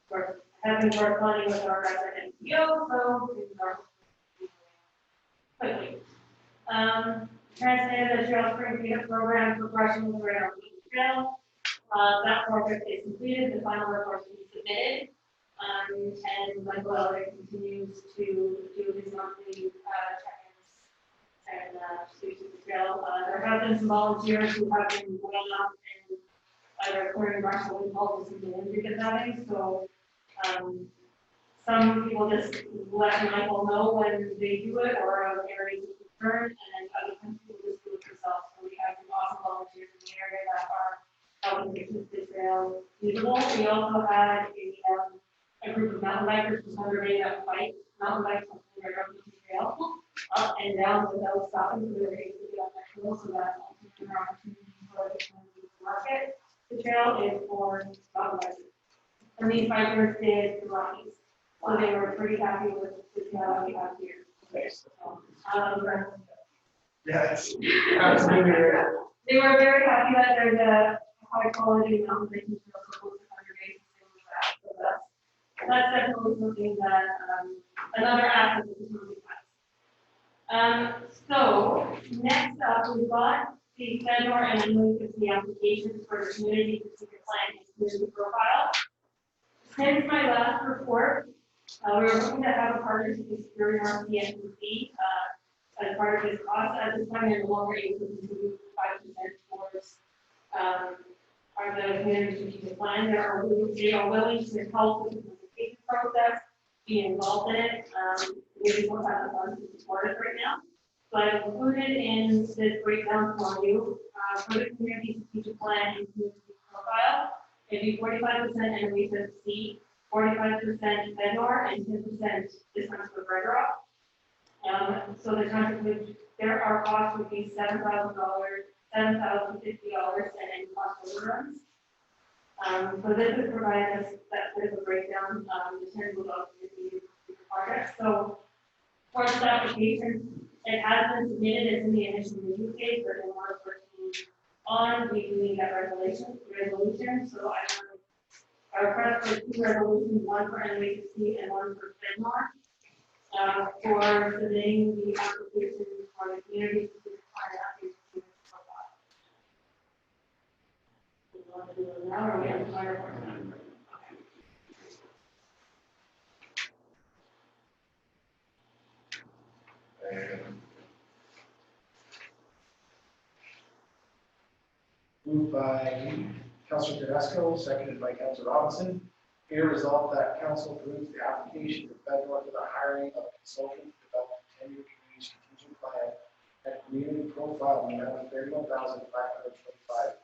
corresponding with our resident NPO, so things are quickly. Translated the Trail Spring Cleanup Program progression with our trail. That project is completed, the final report is submitted. And Michael Elliott continues to do his monthly check-ins and speaks to the trail. There have been some volunteers who have been going up and either clearing brush or we call this the wind we've been having. So some people just let Michael know when they do it or areas of concern, and other people just do it themselves. So we have some awesome volunteers in the area that are helping to keep the trail usable. We also had a group of mountain bikers from Thunder Bay that fight mountain bikes on the trail up and down without stopping, so they were able to get on that trail. So that's also an opportunity for the community to market. The trail is for mountain bikers. And these bikers did the Rockies. So they were pretty happy with the trail we have here. Thanks. So, Yes. they were very happy that there's a high quality mountain biking trail for both the Thunder Bay and things like that. So that's definitely something that another aspect of the community has. So next up, we've got the Fedor and Emily the applications for the community secret plan and community profile. Since my last report, We were looking to have a partnership with Superior RCNC, as part of this cost. At this time, they're no longer able to contribute 5% towards, our the community strategic plan. They are willing to help with the implementation process, be involved in it. We don't have the funds to support it right now. So I've included in this breakdown for you, for the community strategic plan and community profile. It'd be 45% NHSC, 45% Fedor, and 10% discounts for Red Rock. So the contribution, there are costs would be $7,000, $7,050, and any cost overruns. So this would provide us that bit of a breakdown in terms of the project. So for this application, it has been submitted, it's in the initial review phase, but in order for it to on, we do need that resolution. So I have a request for 2 resolutions, one for NHC and one for FedMar, for submitting the application for the community to plan application profile. Do you want to do it now or we have to fire for it? Moved by Councilor Tedesco, seconded by Councilor Robinson. Be it resolved that council approves the application of Fedor for the hiring of a consultant to develop a 10-year community strategic plan and community profile in the amount of $31,525.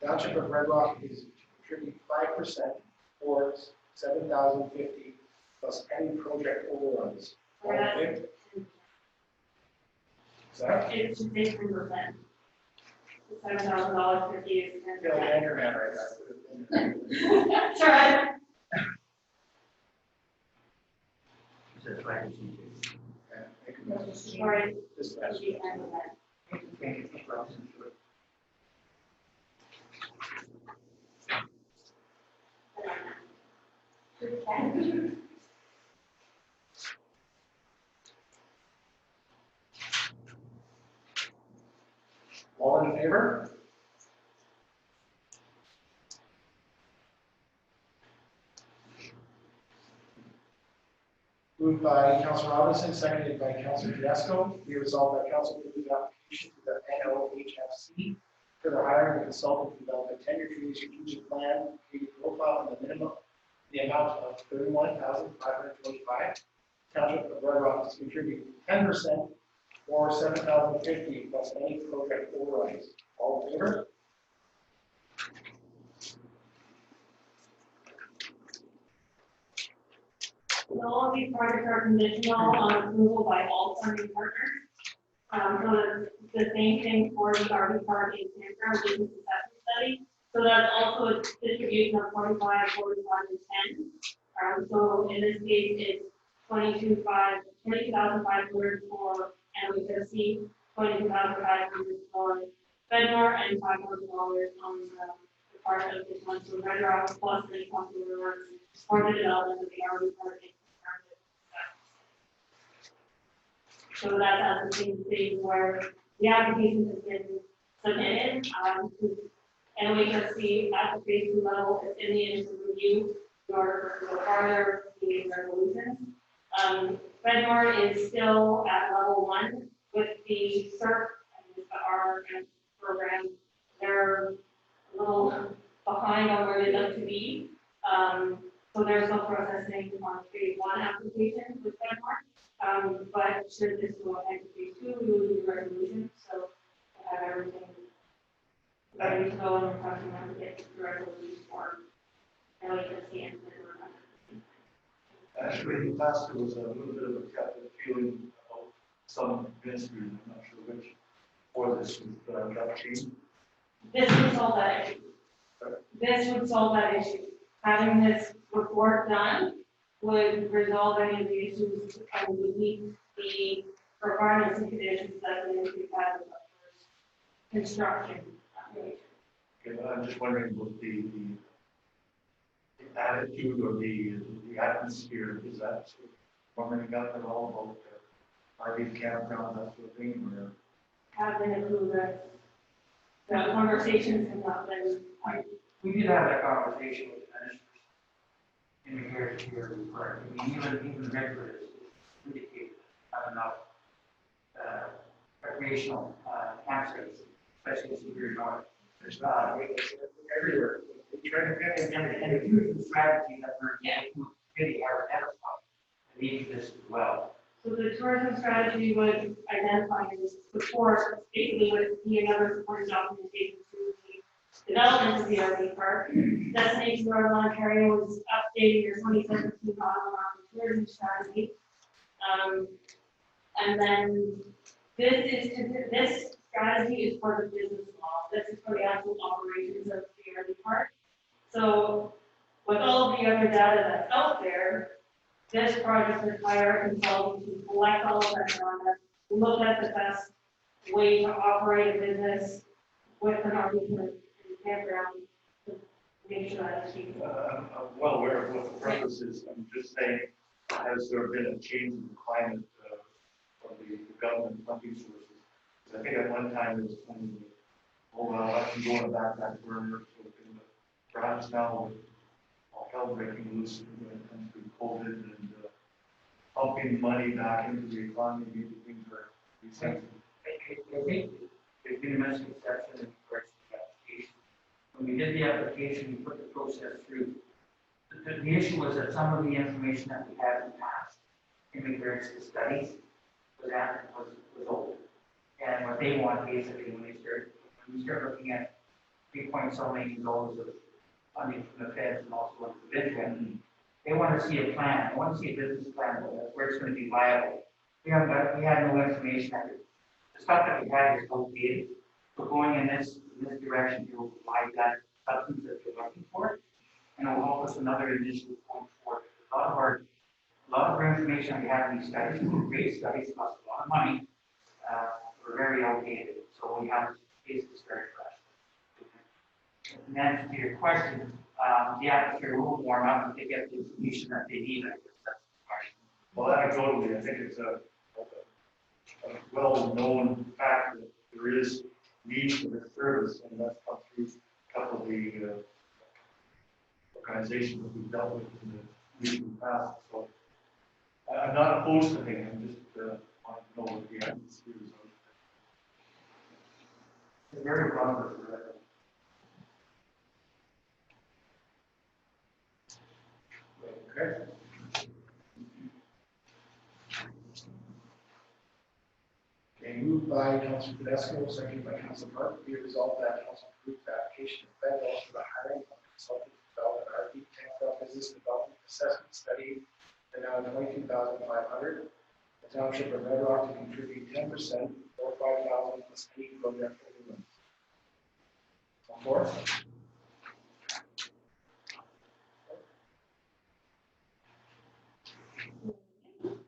Township of Red Rock is to contribute 5% or $7,050 plus any project overruns. All in favor? Is that? It should be 3%. $7,000 for you. Yeah, like Anchorman right now. Sure. That's right. Sorry. This That would be fine with that. All in favor? Moved by Councilor Robinson, seconded by Councilor Tedesco. Be resolved that council approves the application to the NOHFC for the hiring of a consultant to develop a 10-year community strategic plan, community profile, and the minimum, the amount of $31,525. Township of Red Rock is contributing 10% or $7,050 plus any project overruns. All in favor? So all of these projects are conditional on approval by all funding partners. So the same thing for the RV park and campground business assessment study. So that's also a distribution of 45, 45, and 10. So in this case, it's 20,500 for NHSC, 22,500 for Fedmore, and $500 on the part of this one. So Red Rock plus the cost overruns for the development of the RV park. So that's at the same stage where the application has been submitted to NHSC at the phase 2 level. It's in the initial review in order to go farther the resolutions. Fedmore is still at level 1 with the CERC and with the R program. They're a little behind on where they'd like to be. So they're still processing on phase 1 application with Fedmore. But should this go ahead to phase 2, we will do the resolution. So I have everything ready to go and we're talking about to get the resolution for NHSC and Actually, in the past, there was a little bit of a captive feeling about some ministry, I'm not sure which, for this that team. This would solve that issue. This would solve that issue. Having this report done would resolve any of the issues and would meet the requirements and conditions that the industry has with construction. Okay, I'm just wondering what the attitude or the atmosphere is that warming up at all about RV campground, that sort of thing, or? Have been approved that the conversations have not been. We did have that conversation with the ministers. in regards to your report. I mean, even regulars indicate not enough recreational campsites, especially Superior North. There's not, it's everywhere. You try to get it. And the tourism strategy that we're getting really are ahead of us. I need this as well. So the tourism strategy would identify this before, basically would be another supporting documentation to the development of the RV park. Destination Northern Ontario was updating your 2017 tourism strategy. And then this strategy is for the business model. This is for the actual operations of the RV park. So with all of the other data that's out there, this project requires a consultant to collect all of that data, look at the best way to operate a business with an RV campground to make sure that it's feasible. I'm well aware of what the purpose is. I'm just saying, has there been a change in the climate from the government funding sources? Because I think at one time it was kind of, oh, well, I can go on a backpack burner, so perhaps now with all hell breaking loose when it comes to COVID and pumping money back into the economy, these things are resetting. I think there's been a misconception in regards to the application. When we did the application, we put the process through. The issue was that some of the information that we had in the past in regards to studies was old. And what they want basically when we start looking at 3 point so many dollars of funding from the feds and also individual, they want to see a plan. They want to see a business plan where it's going to be viable. We had no information. The stuff that we had is outdated. So going in this direction, it will provide that substance that you're looking for, and it will help us another initiative going forward. A lot of our information we have in these studies, great studies, cost a lot of money, were very outdated. So we have basis very fresh. In answer to your question, the atmosphere will warm up if they get the information that they need. I guess that's the question. Well, anecdotally, I think it's a well-known fact that there is need for this service, and that's come through a couple of the organizations that we've dealt with in the recent past. So I'm not opposed to things, I'm just want to know what the atmosphere is. It's very proper for that. Okay. Okay, moved by Councilor Tedesco, seconded by Councilor Park. Be it resolved that council approves the application of federal for the hiring of a consultant to develop an RV campground business development assessment study at now $22,500. The Township of Red Rock to contribute 10% or $5,000 plus any project limits. On four.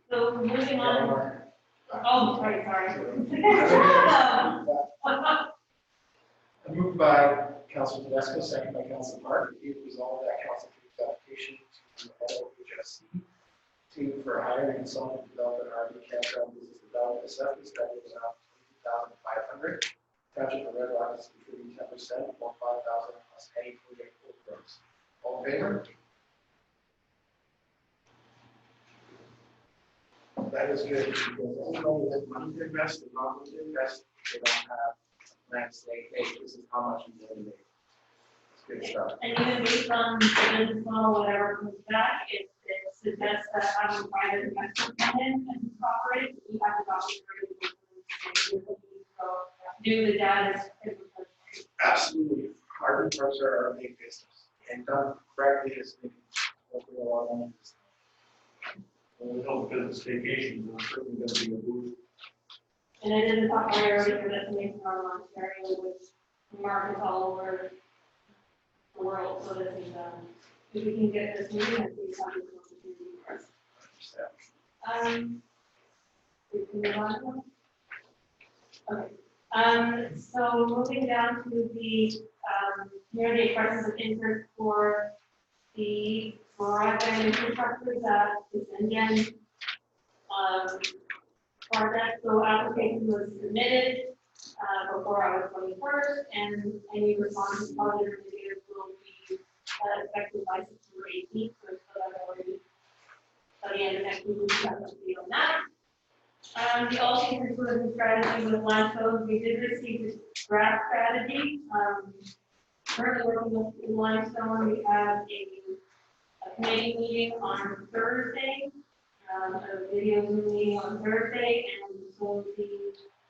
So moving on. Oh, sorry. Moved by Councilor Tedesco, second by Councilor Park. Be it resolved that council approves the application to LHSC for hiring a consultant to develop an RV campground business development assessment study was around $22,500. Township of Red Rock is contributing 10% or $5,000 plus any project programs. All in favor? That is good, because everybody has money to invest, and not to invest, they don't have plans to say, hey, this is how much you really make. It's good stuff. And even based on the business model, whatever comes back, it suggests that having private investors come in and operate, we have the opportunity to do the data. Absolutely. Carbon parks are a big business, and done correctly is making hopefully a lot of money. Well, we know business vacation is certainly going to be a boost. And it is a top priority for destination Northern Ontario, which markets all over the world. So this is, if we can get this moving, I think something for us. We can move on. Okay. So moving down to the community expressions of interest for the broadband infrastructure that is Indian project. So application was submitted before August 21st, and any responses, positive or negative, will be effective by September 18th, so I've already, by the end of next week, we have to be on that. The all-season tourism strategy with limestone, we did receive the draft strategy. Currently working with limestone, we have a committee meeting on Thursday, a video Zoom meeting on Thursday, and so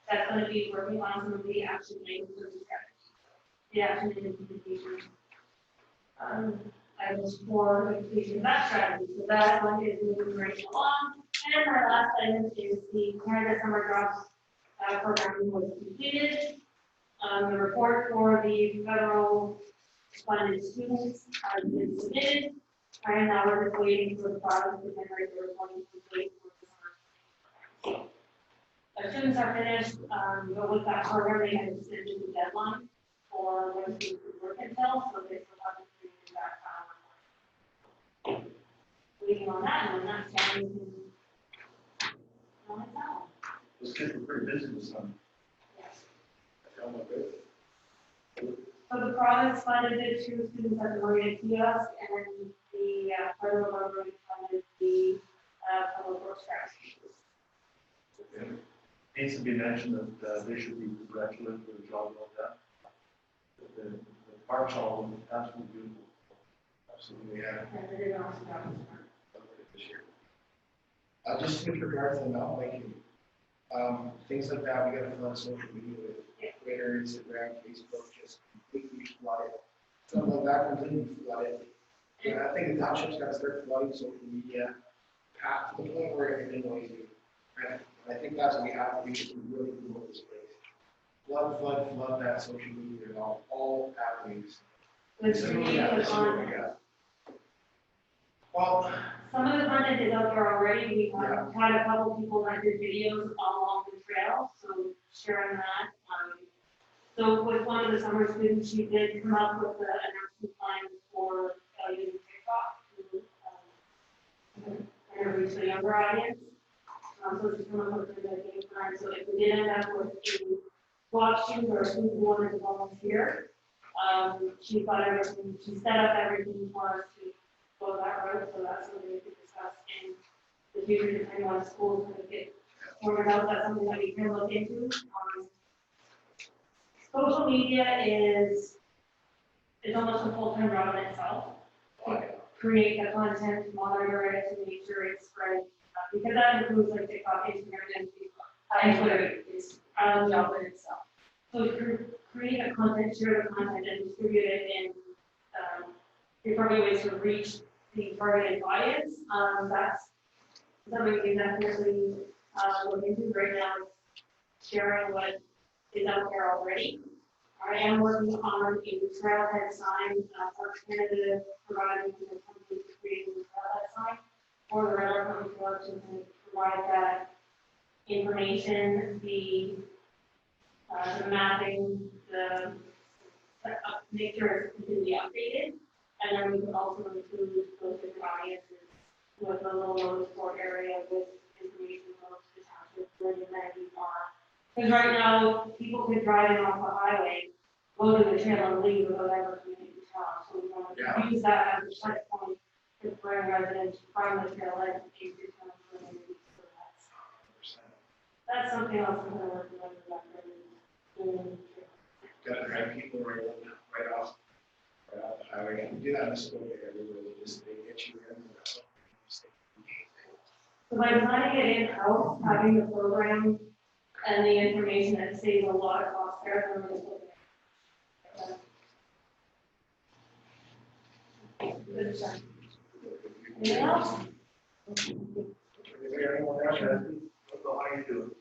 that's going to be working on some of the action items for the strategy. The action and implementation. I was for completion of that strategy, so that one is moving right along. And our last item is the Canada Summer Jobs program was completed. The report for the federal funded students has been submitted. And now we're just waiting for the files to generate the reporting complete for the summer. As students are finished, but with that program, they had extended the deadline for when students could work until, so they still have to do that file. Waiting on that, and when that's done, we can on its own. Those kids were pretty busy this summer. Yes. I feel like good. So the province funded the two students at the Marina kiosk, and the federal government funded the public works grass. Needs to be mentioned that they should be congratulated for the job well done. The park's all absolutely beautiful. Absolutely, yeah. And they did an awesome job. This year. Just with regards to the mountain biking, things like that, we gotta flood social media with Twitter, Instagram, Facebook, just completely flooded. Something like that comes in, flooded. Yeah, I think the township's gotta start flooding social media, past the point where everything noisy. And I think that's what we have to do to really promote this place. Flood that social media and all avenues. The So, community yeah, was this is what on, we got. Well, some of the content is out there already. We Yeah. had a couple people that did videos along the trail, so sharing that. So with one of the summer students, she did come up with the announcement plan for using TikTok to reach the younger audience. So she's come up with the game plan. So if we did end up with a watch shoot or who wanted to volunteer, she got everything, she set up everything for us to go that route. So that's something we could discuss in the future, depending on schools going to get sorted out. That's something that we can look into. Social media is almost a full-time job in itself. Create the content, monitor it to make sure it's spread, because that includes like TikTok, Instagram, and Facebook. And Twitter is a job in itself. So create a content, share the content, and distribute it in appropriate ways to reach the targeted audience. That's something we can definitely look into right now. Sharing what is out there already. I am working on a trailhead sign for Canada, providing the company to create a trailhead sign for the rental company collection to provide that information, the mapping, make sure it's completely updated, and then we can also include those different audiences with a little notice board area with information about the township, where the amenities are. Because right now, people could drive in off the highway, go to the trail and leave without ever coming to town. So we want to use that as a touch point to bring residents from the trail and into town. So that's something else I'm going to work on. Gotta drive people right off the highway. You can do that in the school area, really, just they get you in. So by designing it in-house, having the program and the information, that saves a lot of cost there. And we're just looking at that. Good stuff. Anything else? Anyone else? How you doing?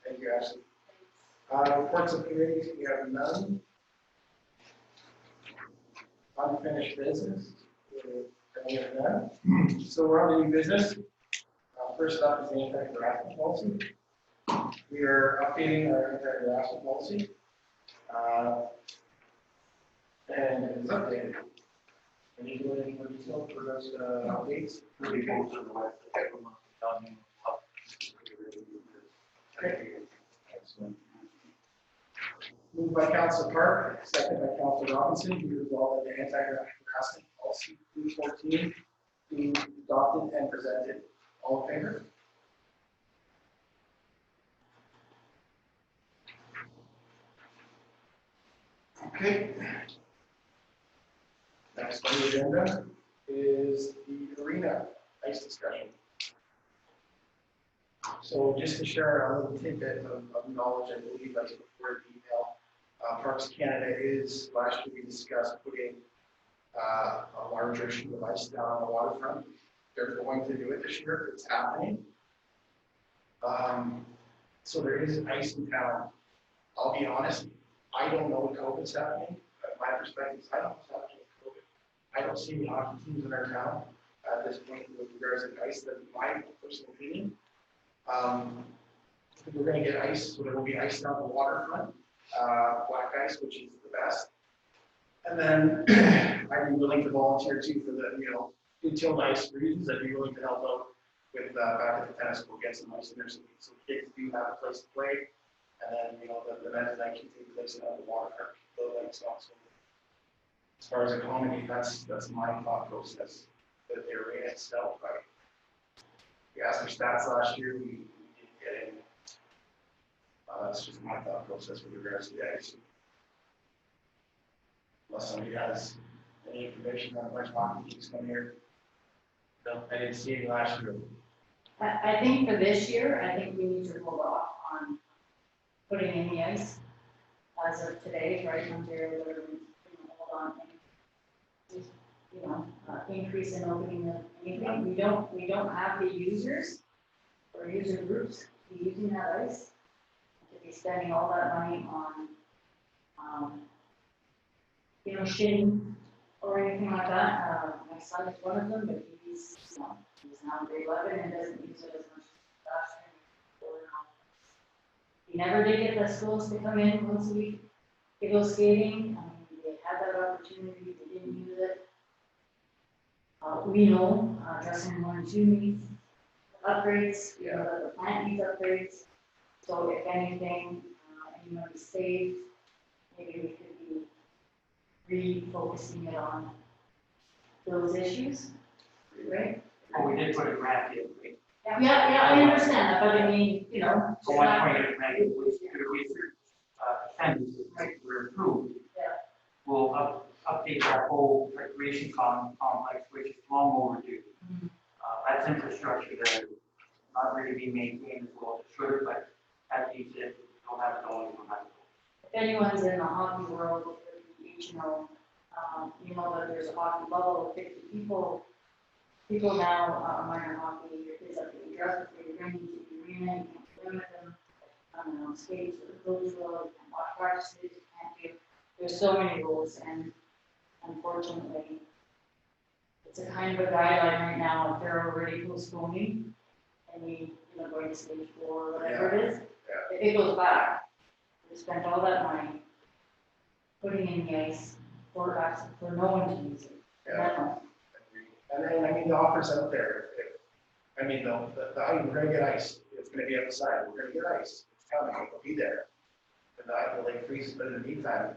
Thank you, Ashley. Reports of committees, we have none. Unfinished business, we have none. So we're on to new business. First up is the anti-harassment policy. We are updating our anti-harassment policy. And it is updated. Can you do any more detail for those updates? Really goes to the website. Okay. Excellent. Moved by Councilor Park, second by Councilor Robinson, be resolved that the anti-harassment policy 314 be adopted and presented. All in favor? Okay. Next on the agenda is the arena ice discussion. So just to share a little tidbit of knowledge, I believe I before the email, Parks Canada is, last year we discussed putting a larger sheet of ice down on the waterfront. They're going to do it this year, it's happening. So there is ice in town. I'll be honest, I don't know what COVID's happening, but my perspective is I don't know what's happening with COVID. I don't see any hockey teams in our town at this point with regards to ice. That's my personal opinion. We're going to get ice, so there will be ice down the waterfront, black ice, which is the best. And then I'd be willing to volunteer too for the, until ice reasons, I'd be willing to help out with back at the tennis court, get some ice in there so kids do have a place to play. And then, the men's night can take place at the waterfront. So as far as economy, that's my thought process. That the arena itself, right? We asked for stats last year, we didn't get any. That's just my thought process with regards to the ice. Unless somebody has any information on which hockey teams come here. No, I didn't see any last year. I think for this year, I think we need to hold off on putting in the ice as of today, right? Ontario, we're going to hold on and increase in opening of anything. We don't have the users or user groups to be using that ice to be spending all that money on shitting or anything like that. My son is one of them, but he's now grade 11 and doesn't use it as much as last year. He never did get the schools to come in once a week to go skating. They had that opportunity, they didn't use it. We know dressing 1 and 2 needs upgrades, the plant needs upgrades. So if anything, anyone is saved, maybe we could be refocusing it on those issues, right? Well, we did put a grant in, right? Yeah, I understand that, but I mean, So one point of the grant was to research, attendance, right, were approved. Yeah. We'll update our whole recreation complex, which is long overdue. Mhm. That's infrastructure that is not really being maintained as well as it should, but that needs it, don't have it all in the money. If anyone's in the hockey world, each know that there's a hockey bubble of 50 people. People now, minor hockey, your kids have to be dressed, they're training to the arena, you can't swim with them, skates with the coach road, and watch practices, you can't do. There's so many rules, and unfortunately, it's a kind of a guideline right now, if they're already postponing, and we, going to stage 4 or whatever it is. Yeah. If it goes back, we spent all that money putting in the ice for no one to use it. Yeah. And then, the offer's out there. The ice, we're gonna get ice. It's gonna be outside. We're gonna get ice. It's coming. It'll be there. And the lake freezes, but in the meantime,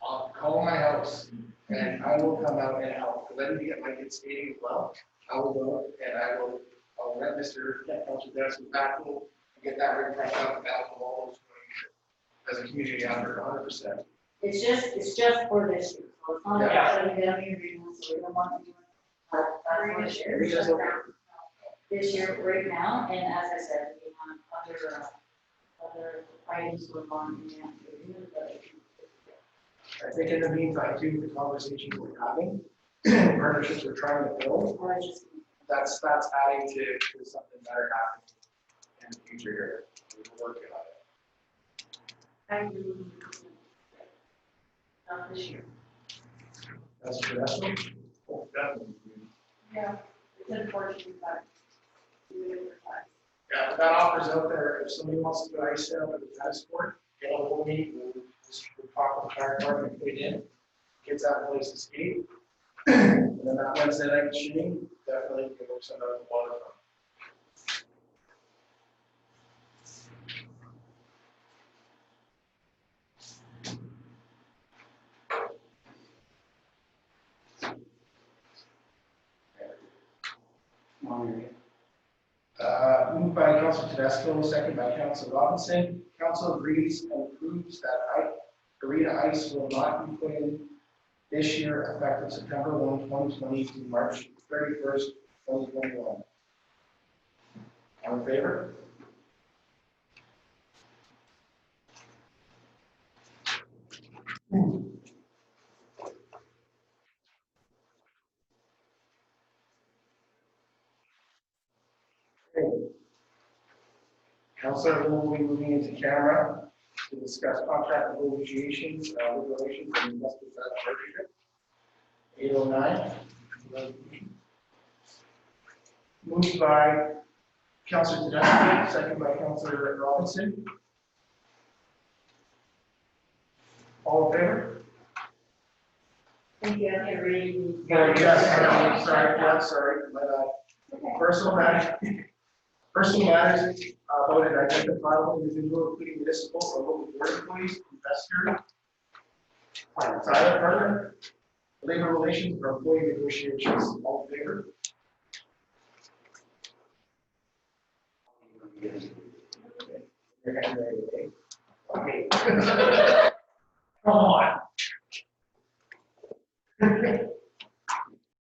I'll call my house and I will come out and help. Because I need to get my kids skating as well. I will go and I'll rent Mr. Township desk and backhoe and get that rig back up and backhoe all those as a community effort, 100%. It's just for this year, so it's not like shutting down the arena, so we don't want to do it. That's for this year. This year, right now, and as I said, we have other items going on in the arena, but I think in the meantime, too, the conversations we're having, partnerships we're trying to build, that's adding to something better happening in the future here. We're working on it. not this year. That's for that one? Oh, definitely. Yeah, it's unfortunate, but we do it for time. Yeah, that offer's out there. If somebody wants to put ice down at the tennis court, get a hold of me. We'll talk with the fire department and put it in. Kids have a place to skate. And then that Wednesday night shooting, definitely you can go send out the waterfront. Moved by Council Tedesco, second by Council Robinson. Council agrees and approves that arena ice will not be put in this year effective September 1, 2020 to March 31st, 2021. All in favor? Okay. Council will be moving into camera to discuss contract negotiations, with relations and investment partnership. 809. Moved by Councilor Tedesco, second by Councilor Robinson. All in favor? Thank you, I'm gonna read. Yes, sorry, my bad. Personal matters, about an identifiable individual, including municipal or local board employees, investor, silent partner, labor relations, or employee negotiations. All in favor? Your hand ready, okay? Okay.